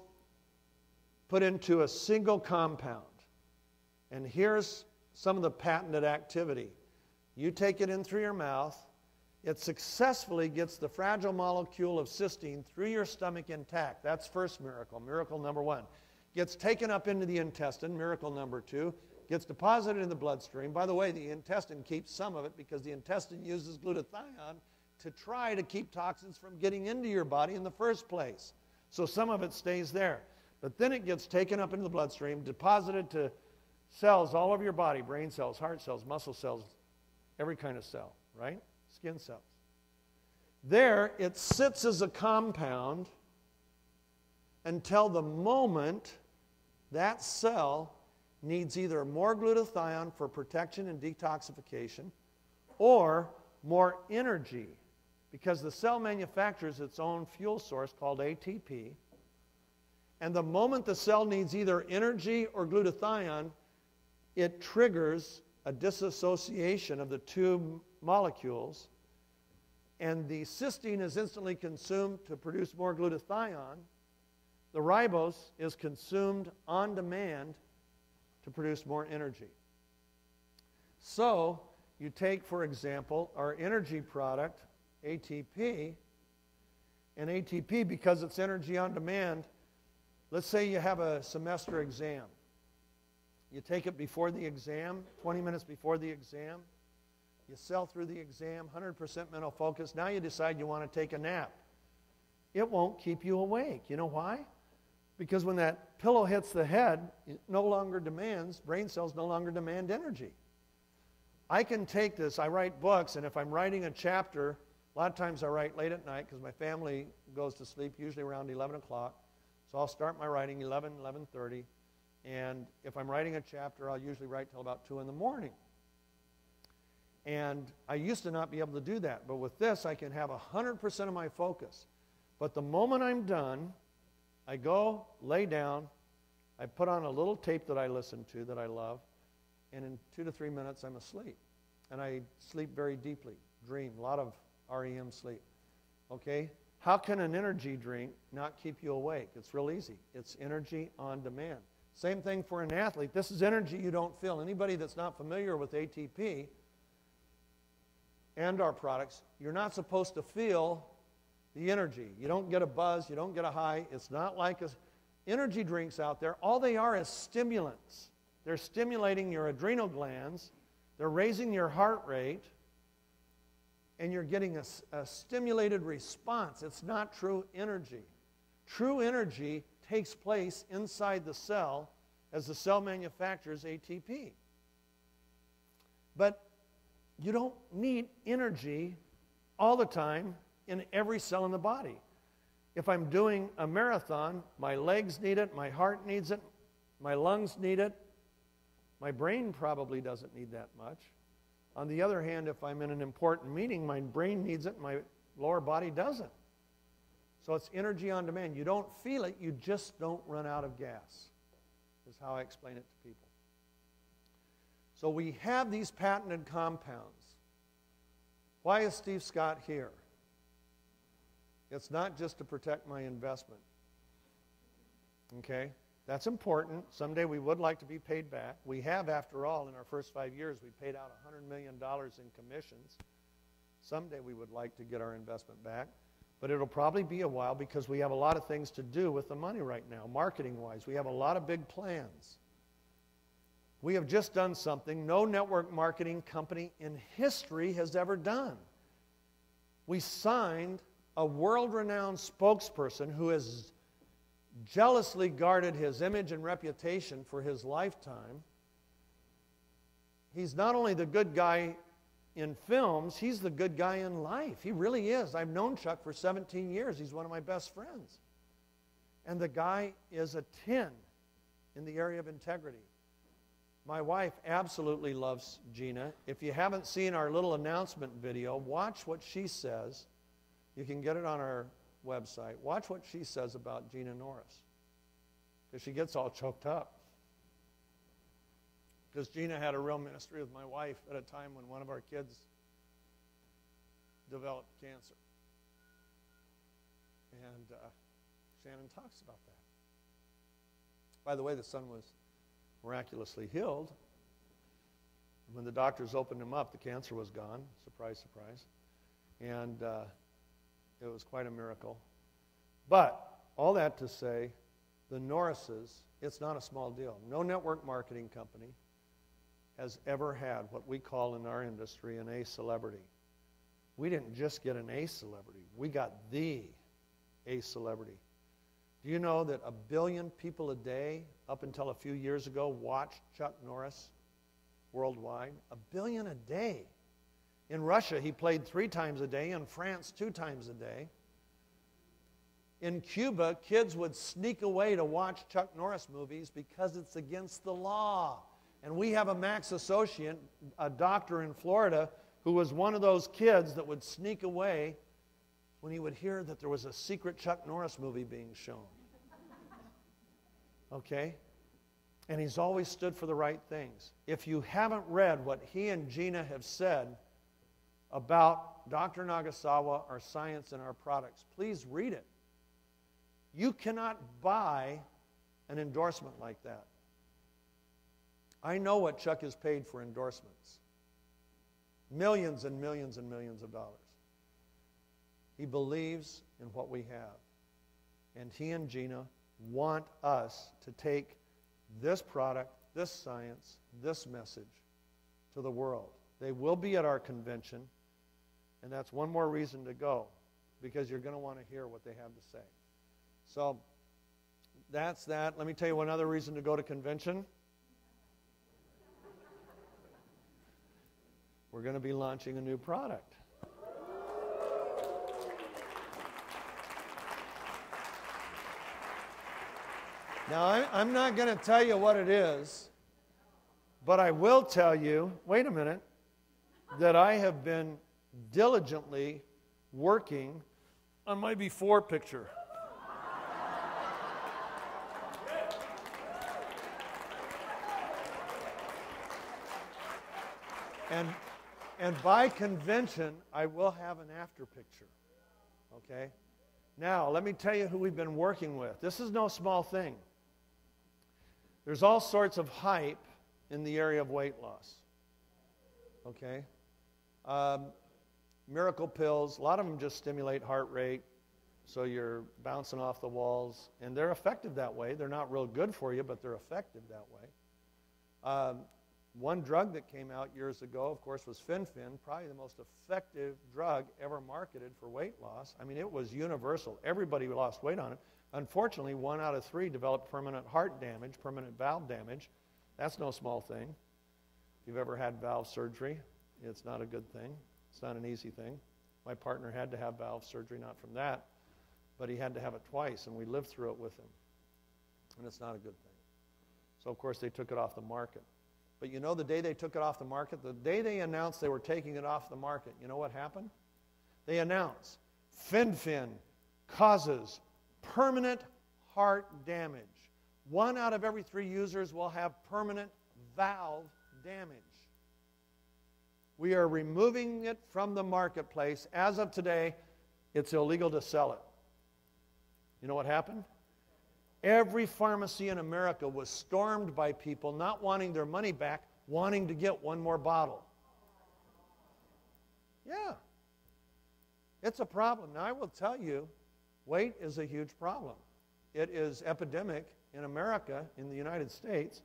put into a single compound. And here's some of the patented activity. You take it in through your mouth. It successfully gets the fragile molecule of cysteine through your stomach intact. That's first miracle, miracle number 1. Gets taken up into the intestine, miracle number 2. Gets deposited in the bloodstream. By the way, the intestine keeps some of it because the intestine uses glutathione to try to keep toxins from getting into your body in the first place. So some of it stays there. But then it gets taken up into the bloodstream, deposited to cells all over your body, brain cells, heart cells, muscle cells, every kind of cell, right? Skin cells. There, it sits as a compound until the moment that cell needs either more glutathione for protection and detoxification or more energy, because the cell manufactures its own fuel source called ATP. And the moment the cell needs either energy or glutathione, it triggers a dissociation of the 2 molecules, and the cysteine is instantly consumed to produce more glutathione. The ribose is consumed on demand to produce more energy. So you take, for example, our energy product, ATP, and ATP, because it's energy on demand, let's say you have a semester exam. You take it before the exam, 20 minutes before the exam. You sail through the exam, 100% mental focus. Now you decide you want to take a nap. It won't keep you awake. You know why? Because when that pillow hits the head, it no longer demands, brain cells no longer demand energy. I can take this, I write books, and if I'm writing a chapter, a lot of times I write late at night because my family goes to sleep usually around 11 o'clock. So I'll start my writing 11:30, and if I'm writing a chapter, I'll usually write till about 2 in the morning. And I used to not be able to do that, but with this, I can have 100% of my focus. But the moment I'm done, I go, lay down, I put on a little tape that I listen to that I love, and in 2 to 3 minutes, I'm asleep. And I sleep very deeply, dream, a lot of REM sleep. Okay? How can an energy drink not keep you awake? It's real easy. It's energy on demand. Same thing for an athlete. This is energy you don't feel. Anybody that's not familiar with ATP and our products, you're not supposed to feel the energy. You don't get a buzz. You don't get a high. It's not like energy drinks out there. All they are is stimulants. They're stimulating your adrenal glands. They're raising your heart rate. And you're getting a stimulated response. It's not true energy. True energy takes place inside the cell as the cell manufactures ATP. But you don't need energy all the time in every cell in the body. If I'm doing a marathon, my legs need it, my heart needs it, my lungs need it, my brain probably doesn't need that much. On the other hand, if I'm in an important meeting, my brain needs it, my lower body doesn't. So it's energy on demand. You don't feel it, you just don't run out of gas, is how I explain it to people. So we have these patented compounds. Why is Steve Scott here? It's not just to protect my investment. Okay? That's important. Someday we would like to be paid back. We have, after all, in our first 5 years, we paid out $100 million in commissions. Someday we would like to get our investment back. But it'll probably be a while because we have a lot of things to do with the money right now, marketing-wise. We have a lot of big plans. We have just done something no network marketing company in history has ever done. We signed a world-renowned spokesperson who has jealously guarded his image and reputation for his lifetime. He's not only the good guy in films, he's the good guy in life. He really is. I've known Chuck for 17 years. He's one of my best friends. And the guy is a 10 in the area of integrity. My wife absolutely loves Gina. If you haven't seen our little announcement video, watch what she says. You can get it on our website. Watch what she says about Gina Norris, because she gets all choked up. Because Gina had a real ministry with my wife at a time when one of our kids developed cancer. And Shannon talks about that. By the way, the son was miraculously healed. When the doctors opened him up, the cancer was gone. Surprise, surprise. And it was quite a miracle. But all that to say, the Norrises, it's not a small deal. No network marketing company has ever had what we call in our industry an A celebrity. We didn't just get an A celebrity. We got the A celebrity. Do you know that 1 billion people a day, up until a few years ago, watched Chuck Norris worldwide? 1 billion a day. In Russia, he played 3 times a day. In France, 2 times a day. In Cuba, kids would sneak away to watch Chuck Norris movies because it's against the law. And we have a Max associate, a doctor in Florida, who was one of those kids that would sneak away when he would hear that there was a secret Chuck Norris movie being shown. Okay? And he's always stood for the right things. If you haven't read what he and Gina have said about Dr. Nagasawa, our science, and our products, please read it. You cannot buy an endorsement like that. I know what Chuck has paid for endorsements. Millions and millions and millions of dollars. He believes in what we have. And he and Gina want us to take this product, this science, this message to the world. They will be at our convention, and that's one more reason to go, because you're going to want to hear what they have to say. So that's that. Let me tell you one other reason to go to convention. We're going to be launching a new product. Now, I'm not going to tell you what it is, but I will tell you, wait a minute, that I have been diligently working on my before picture. And by convention, I will have an after picture. Okay? Now, let me tell you who we've been working with. This is no small thing. There's all sorts of hype in the area of weight loss. Okay? Miracle pills, a lot of them just stimulate heart rate, so you're bouncing off the walls, and they're effective that way. They're not real good for you, but they're effective that way. One drug that came out years ago, of course, was Fen-Phen, probably the most effective drug ever marketed for weight loss. I mean, it was universal. Everybody lost weight on it. Unfortunately, 1 out of 3 developed permanent heart damage, permanent valve damage. That's no small thing. If you've ever had valve surgery, it's not a good thing. It's not an easy thing. My partner had to have valve surgery, not from that, but he had to have it twice, and we lived through it with him. And it's not a good thing. So, of course, they took it off the market. But you know, the day they took it off the market, the day they announced they were taking it off the market, you know what happened? They announced, Fen-Phen causes permanent heart damage. 1 out of every 3 users will have permanent valve damage. We are removing it from the marketplace. As of today, it's illegal to sell it. You know what happened? Every pharmacy in America was stormed by people not wanting their money back, wanting to get 1 more bottle. Yeah. It's a problem. Now, I will tell you, weight is a huge problem. It is epidemic in America, in the United States.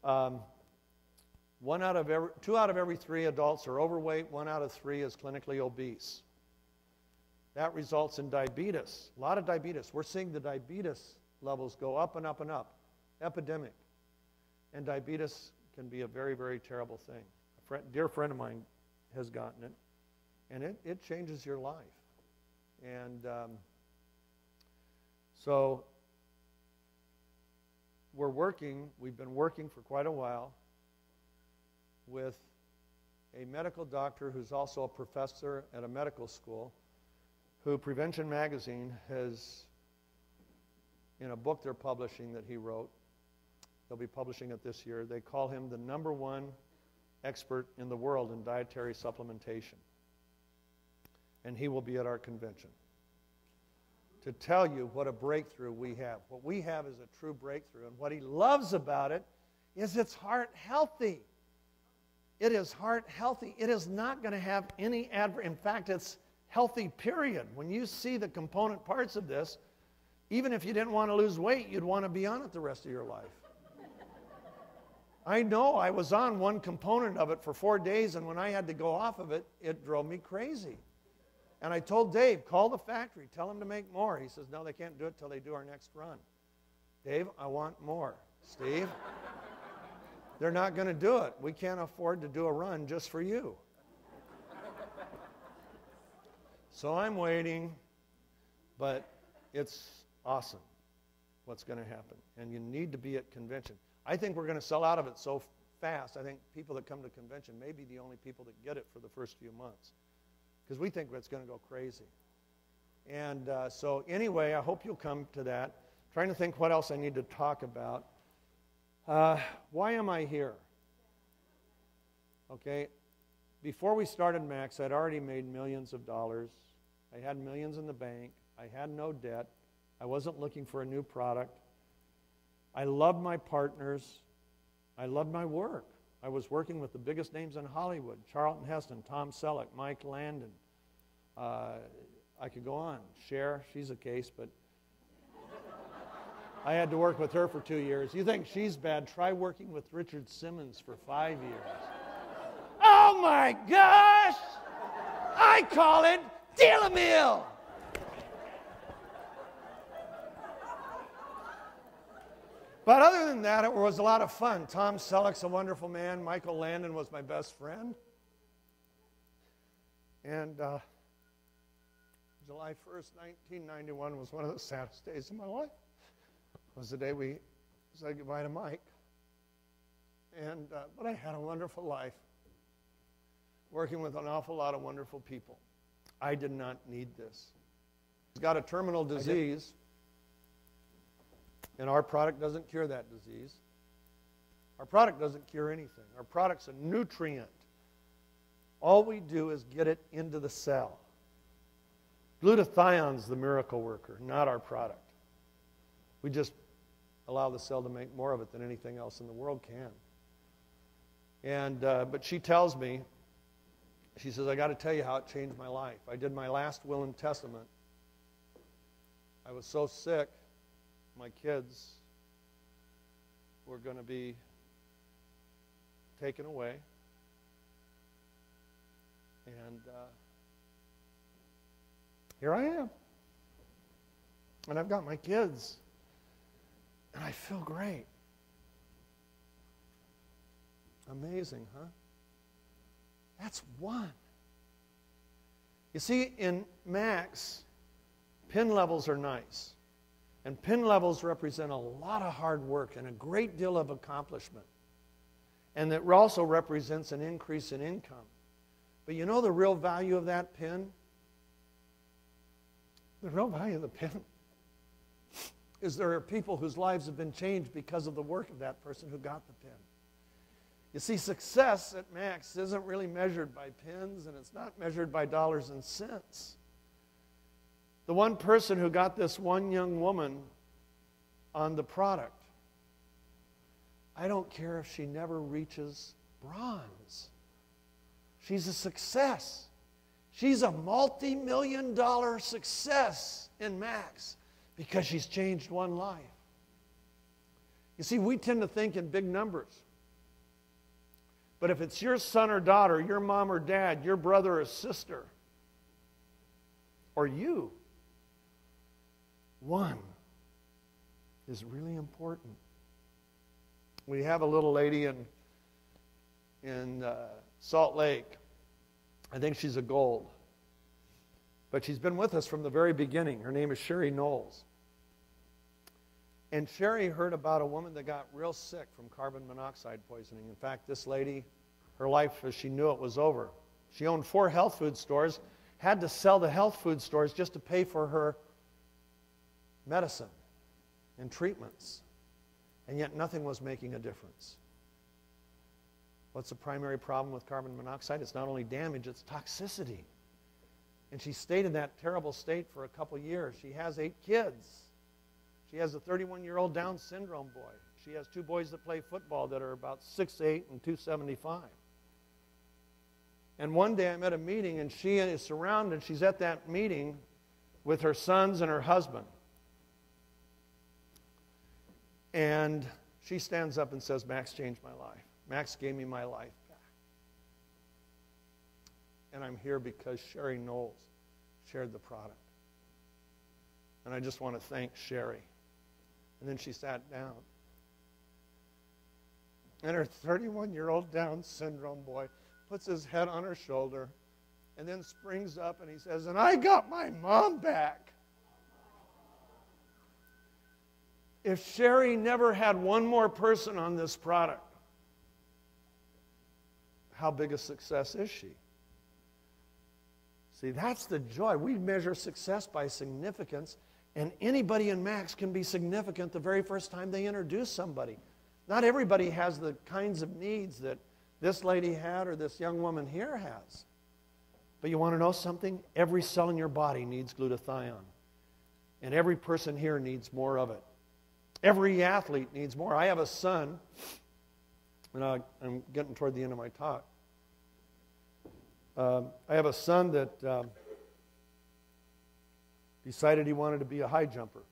2 out of every 3 adults are overweight. 1 out of 3 is clinically obese. That results in diabetes. A lot of diabetes. We're seeing the diabetes levels go up and up and up. Epidemic. And diabetes can be a very, very terrible thing. A dear friend of mine has gotten it, and it changes your life. And so we've been working for quite a while with a medical doctor who's also a professor at a medical school, who Prevention Magazine has, in a book they're publishing that he wrote, they'll be publishing it this year, they call him the #1 expert in the world in dietary supplementation. And he will be at our convention to tell you what a breakthrough we have. What we have is a true breakthrough. And what he loves about it is it's heart healthy. It is heart healthy. It is not going to have any adverse. In fact, it's healthy, period. When you see the component parts of this, even if you didn't want to lose weight, you'd want to be on it the rest of your life. I know I was on one component of it for 4 days, and when I had to go off of it, it drove me crazy. And I told Dave, call the factory, tell them to make more. He says, no, they can't do it till they do our next run. Dave, I want more. Steve, they're not going to do it. We can't afford to do a run just for you. So I'm waiting, but it's awesome what's going to happen. And you need to be at convention. I think we're going to sell out of it so fast. I think people that come to convention may be the only people that get it for the first few months, because we think it's going to go crazy. And so anyway, I hope you'll come to that. Trying to think what else I need to talk about. Why am I here? Okay, before we started Max, I'd already made millions of dollars. I had millions in the bank. I had no debt. I wasn't looking for a new product. I loved my partners. I loved my work. I was working with the biggest names in Hollywood: Charlton Heston, Tom Selleck, Mike Landon. I could go on. Cher, she's a case, but I had to work with her for 2 years. You think she's bad? Try working with Richard Simmons for 5 years. Oh my gosh! I call it deal-a-meal! But other than that, it was a lot of fun. Tom Selleck's a wonderful man. Michael Landon was my best friend. And July 1st, 1991 was one of the saddest days of my life. was the day we said goodbye to Mike. And but I had a wonderful life, working with an awful lot of wonderful people. I did not need this. He's got a terminal disease, and our product doesn't cure that disease. Our product doesn't cure anything. Our product's a nutrient. All we do is get it into the cell. Glutathione's the miracle worker, not our product. We just allow the cell to make more of it than anything else in the world can. And but she tells me, she says, I got to tell you how it changed my life. I did my last will and testament. I was so sick, my kids were going to be taken away. And here I am. And I've got my kids. And I feel great. Amazing, huh? That's one. You see, in Max, pin levels are nice. And pin levels represent a lot of hard work and a great deal of accomplishment. And it also represents an increase in income. But you know the real value of that pin? The real value of the pin is there are people whose lives have been changed because of the work of that person who got the pin. You see, success at Max isn't really measured by pins, and it's not measured by dollars and cents. The one person who got this one young woman on the product, I don't care if she never reaches bronze. She's a success. She's a multi-million-dollar success in Max because she's changed one life. You see, we tend to think in big numbers. But if it's your son or daughter, your mom or dad, your brother or sister, or you, one is really important. We have a little lady in Salt Lake. I think she's a gold. But she's been with us from the very beginning. Her name is Sherry Knowles. And Sherry heard about a woman that got real sick from carbon monoxide poisoning. In fact, this lady, her life as she knew it was over. She owned 4 health food stores, had to sell the health food stores just to pay for her medicine and treatments. And yet nothing was making a difference. What's the primary problem with carbon monoxide? It's not only damage, it's toxicity. And she stayed in that terrible state for a couple years. She has 8 kids. She has a 31-year-old Down syndrome boy. She has 2 boys that play football that are about 6'8" and 275. And one day I'm at a meeting, and she is surrounded. She's at that meeting with her sons and her husband. And she stands up and says, Max changed my life. Max gave me my life back. And I'm here because Sherry Knowles shared the product. And I just want to thank Sherry. And then she sat down. And her 31-year-old Down syndrome boy puts his head on her shoulder and then springs up and he says, and I got my mom back. If Sherry never had one more person on this product, how big a success is she? See, that's the joy. We measure success by significance, and anybody in Max can be significant the very first time they introduce somebody. Not everybody has the kinds of needs that this lady had or this young woman here has. But you want to know something? Every cell in your body needs glutathione. And every person here needs more of it. Every athlete needs more. I have a son, and I'm getting toward the end of my talk. I have a son that decided he wanted to be a high jumper.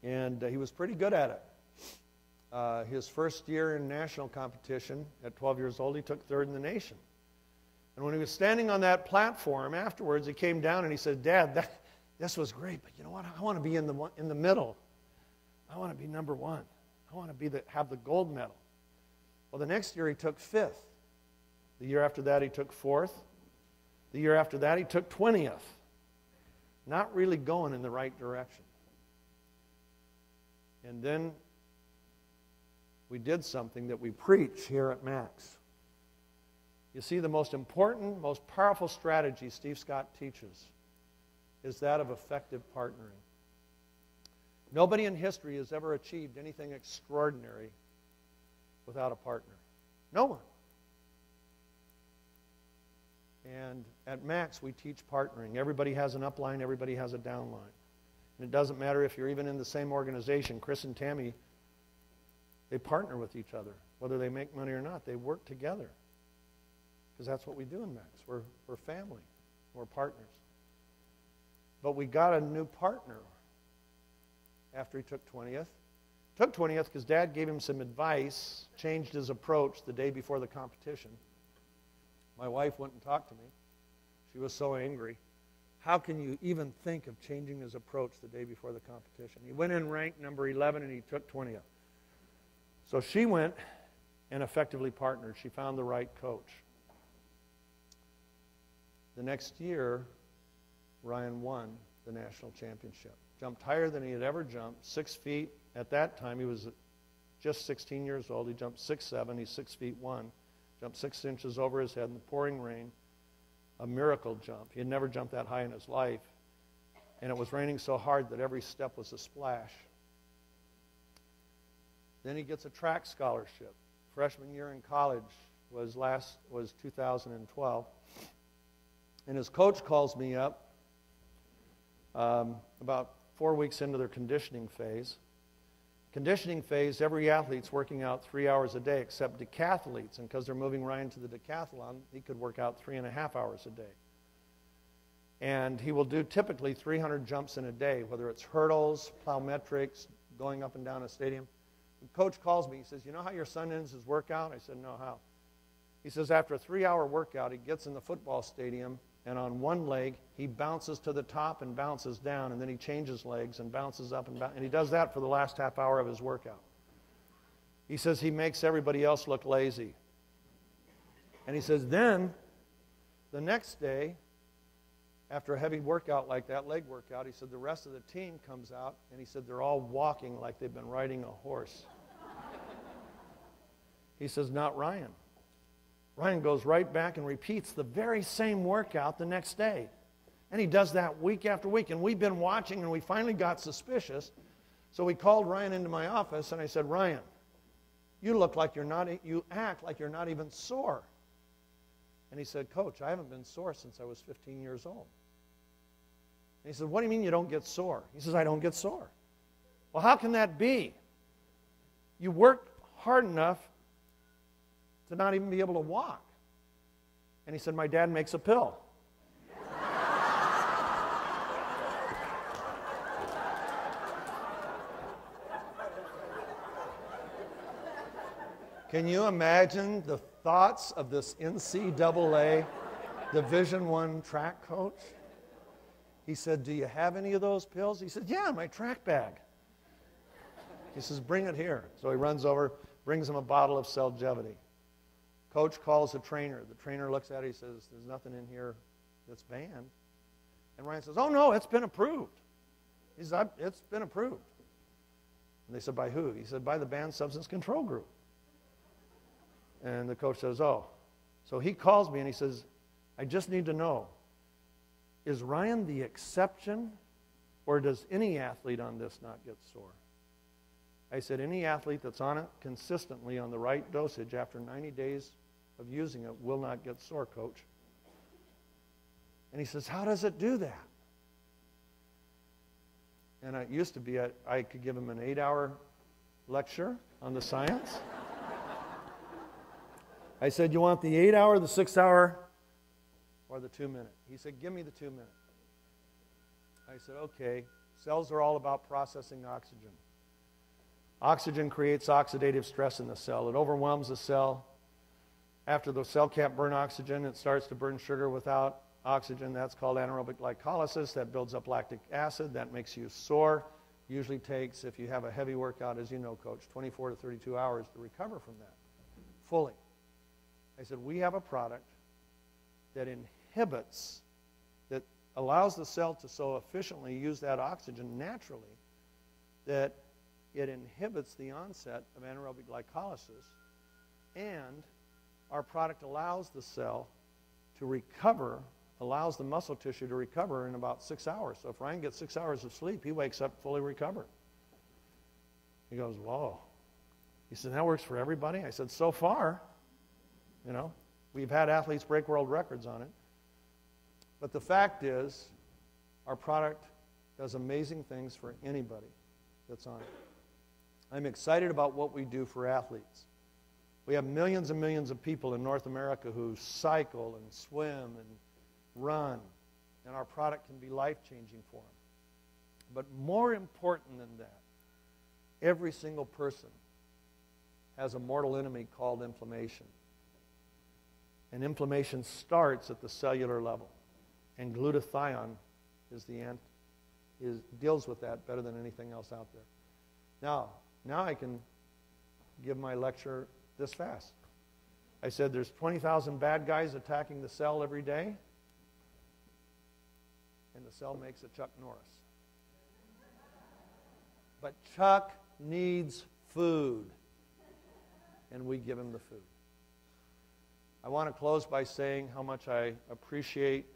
And he was pretty good at it. His first year in national competition, at 12 years old, he took 3rd in the nation. And when he was standing on that platform afterwards, he came down and he said, Dad, this was great, but you know what? I want to be in the middle. I want to be number 1. I want to have the gold medal. Well, the next year he took 5th. The year after that he took 4th. The year after that he took 20th. Not really going in the right direction. And then we did something that we preach here at Max. You see, the most important, most powerful strategy Steve Scott teaches is that of effective partnering. Nobody in history has ever achieved anything extraordinary without a partner. No one. And at Max, we teach partnering. Everybody has an upline, everybody has a downline. And it doesn't matter if you're even in the same organization. Chris and Tammy, they partner with each other. Whether they make money or not, they work together. Because that's what we do in Max. We're family. We're partners. But we got a new partner after he took 20th. Took 20th because Dad gave him some advice, changed his approach the day before the competition. My wife went and talked to me. She was so angry. How can you even think of changing his approach the day before the competition? He went in ranked number 11 and he took 20th. So she went and effectively partnered. She found the right coach. The next year, Ryan won the national championship. Jumped higher than he had ever jumped, 6 feet. At that time, he was just 16 years old. He jumped 6'7". He's 6 feet 1. Jumped 6 inches over his head in the pouring rain. A miracle jump. He had never jumped that high in his life. And it was raining so hard that every step was a splash. Then he gets a track scholarship. Freshman year in college was 2012. And his coach calls me up about 4 weeks into their conditioning phase. Conditioning phase, every athlete's working out 3 hours a day except decathletes. And because they're moving Ryan to the decathlon, he could work out 3.5 hours a day. And he will do typically 300 jumps in a day, whether it's hurdles, plyometrics, going up and down a stadium. The coach calls me. He says, you know how your son ends his workout? I said, no, how? He says, after a 3-hour workout, he gets in the football stadium, and on one leg, he bounces to the top and bounces down, and then he changes legs and bounces up and down. And he does that for the last half hour of his workout. He says he makes everybody else look lazy. And he says then, the next day, after a heavy workout like that, leg workout, he said the rest of the team comes out, and he said they're all walking like they've been riding a horse. He says, not Ryan. Ryan goes right back and repeats the very same workout the next day. And he does that week after week. And we've been watching, and we finally got suspicious. So we called Ryan into my office, and I said, Ryan, you act like you're not even sore. And he said, Coach, I haven't been sore since I was 15 years old. And he said, what do you mean you don't get sore? He says, I don't get sore. Well, how can that be? You work hard enough to not even be able to walk. And he said, my dad makes a pill. Can you imagine the thoughts of this NCAA Division I track coach? He said, do you have any of those pills? He said, yeah, my track bag. He says, bring it here. So he runs over, brings him a bottle of Celgevity. Coach calls the trainer. The trainer looks at it. He says, there's nothing in here that's banned. And Ryan says, oh, no, it's been approved. He says, it's been approved. And they said, by who? He said, by the Banned Substance Control Group. And the coach says, oh. So he calls me and he says, I just need to know, is Ryan the exception, or does any athlete on this not get sore? I said, any athlete that's on it consistently on the right dosage after 90 days of using it will not get sore, Coach. And he says, how does it do that? And it used to be I could give him an 8-hour lecture on the science. I said, you want the 8-hour, the 6-hour, or the 2-minute? He said, give me the 2-minute. I said, okay. Cells are all about processing oxygen. Oxygen creates oxidative stress in the cell. It overwhelms the cell. After the cell can't burn oxygen, it starts to burn sugar without oxygen. That's called anaerobic glycolysis. That builds up lactic acid. That makes you sore. Usually takes, if you have a heavy workout, as you know, Coach, 24 to 32 hours to recover from that fully. I said, we have a product that inhibits, that allows the cell to so efficiently use that oxygen naturally that it inhibits the onset of anaerobic glycolysis, and our product allows the cell to recover, allows the muscle tissue to recover in about 6 hours. So if Ryan gets 6 hours of sleep, he wakes up fully recovered. He goes, whoa. He said, that works for everybody? I said, so far, you know, we've had athletes break world records on it. But the fact is, our product does amazing things for anybody that's on it. I'm excited about what we do for athletes. We have millions and millions of people in North America who cycle and swim and run, and our product can be life-changing for them. But more important than that, every single person has a mortal enemy called inflammation. And inflammation starts at the cellular level. And glutathione deals with that better than anything else out there. Now I can give my lecture this fast. I said there's 20,000 bad guys attacking the cell every day, and the cell makes a Chuck Norris. But Chuck needs food, and we give him the food. I want to close by saying how much I appreciate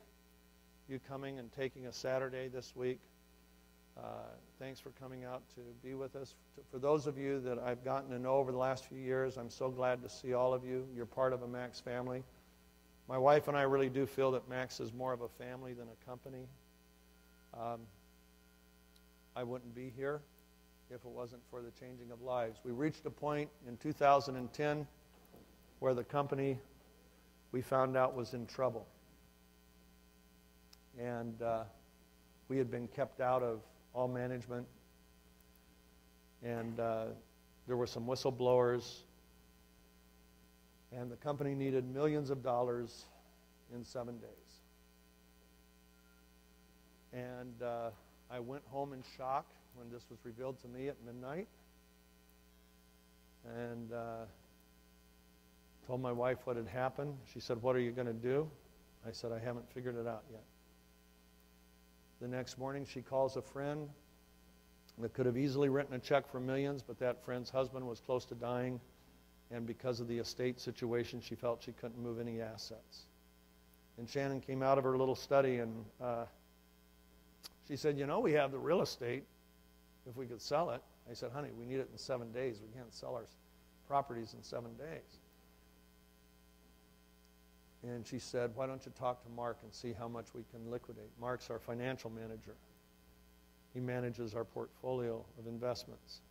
you coming and taking a Saturday this week. Thanks for coming out to be with us. For those of you that I've gotten to know over the last few years, I'm so glad to see all of you. You're part of a Max family. My wife and I really do feel that Max is more of a family than a company. I wouldn't be here if it wasn't for the changing of lives. We reached a point in 2010 where the company we found out was in trouble. And we had been kept out of all management, and there were some whistleblowers, and the company needed millions of dollars in 7 days. And I went home in shock when this was revealed to me at midnight, and told my wife what had happened. She said, "What are you going to do?" I said, "I haven't figured it out yet." The next morning, she calls a friend that could have easily written a check for millions, but that friend's husband was close to dying, and because of the estate situation, she felt she couldn't move any assets. And Shannon came out of her little study, and she said, "You know, we have the real estate if we could sell it." I said, "Honey, we need it in 7 days. We can't sell our properties in 7 days." And she said, "Why don't you talk to Mark and see how much we can liquidate?" Mark's our financial manager. He manages our portfolio of investments.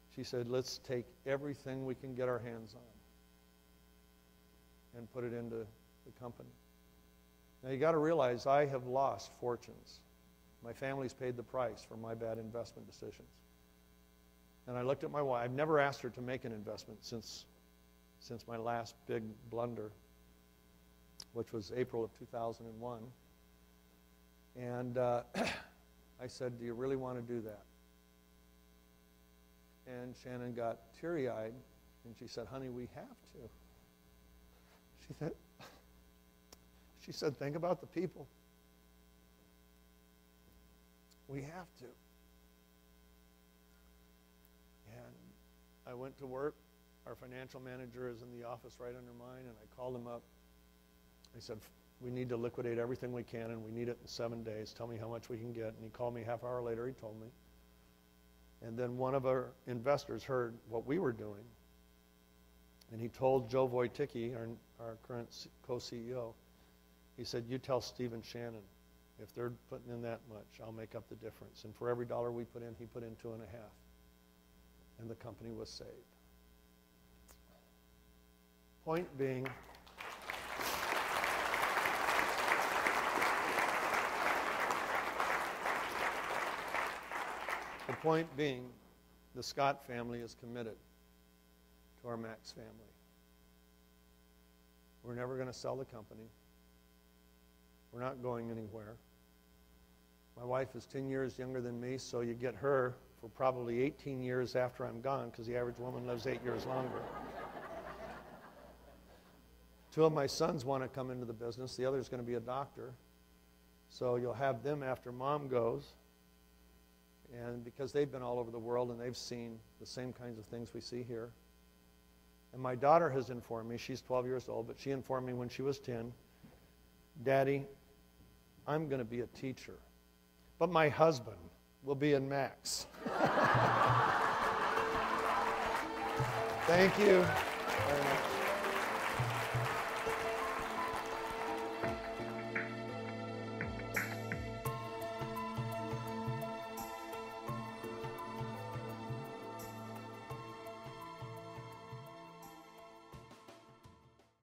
She said, "Let's take everything we can get our hands on and put it into the company." Now you got to realize I have lost fortunes. My family's paid the price for my bad investment decisions. And I looked at my wife. I've never asked her to make an investment since my last big blunder, which was April of 2001. And I said, "Do you really want to do that?" And Shannon got teary-eyed, and she said, "Honey, we have to." She said, "Think about the people. We have to." And I went to work. Our financial manager is in the office right under mine, and I called him up. I said, "We need to liquidate everything we can, and we need it in 7 days. Tell me how much we can get." And he called me half hour later. He told me. And then one of our investors heard what we were doing, and he told Joe Wojtycki, our current co-CEO, he said, "You tell Steve and Shannon, if they're putting in that much, I'll make up the difference." And for every dollar we put in, he put in 2.5. And the company was saved. Point being, the Scott family is committed to our Max family. We're never going to sell the company. We're not going anywhere. My wife is 10 years younger than me, so you get her for probably 18 years after I'm gone, because the average woman lives 8 years longer. 2 of my sons want to come into the business. The other is going to be a doctor. So you'll have them after Mom goes. And because they've been all over the world and they've seen the same kinds of things we see here. And my daughter has informed me, she's 12 years old, but she informed me when she was 10, Daddy, I'm going to be a teacher, but my husband will be in Max. Thank you very much.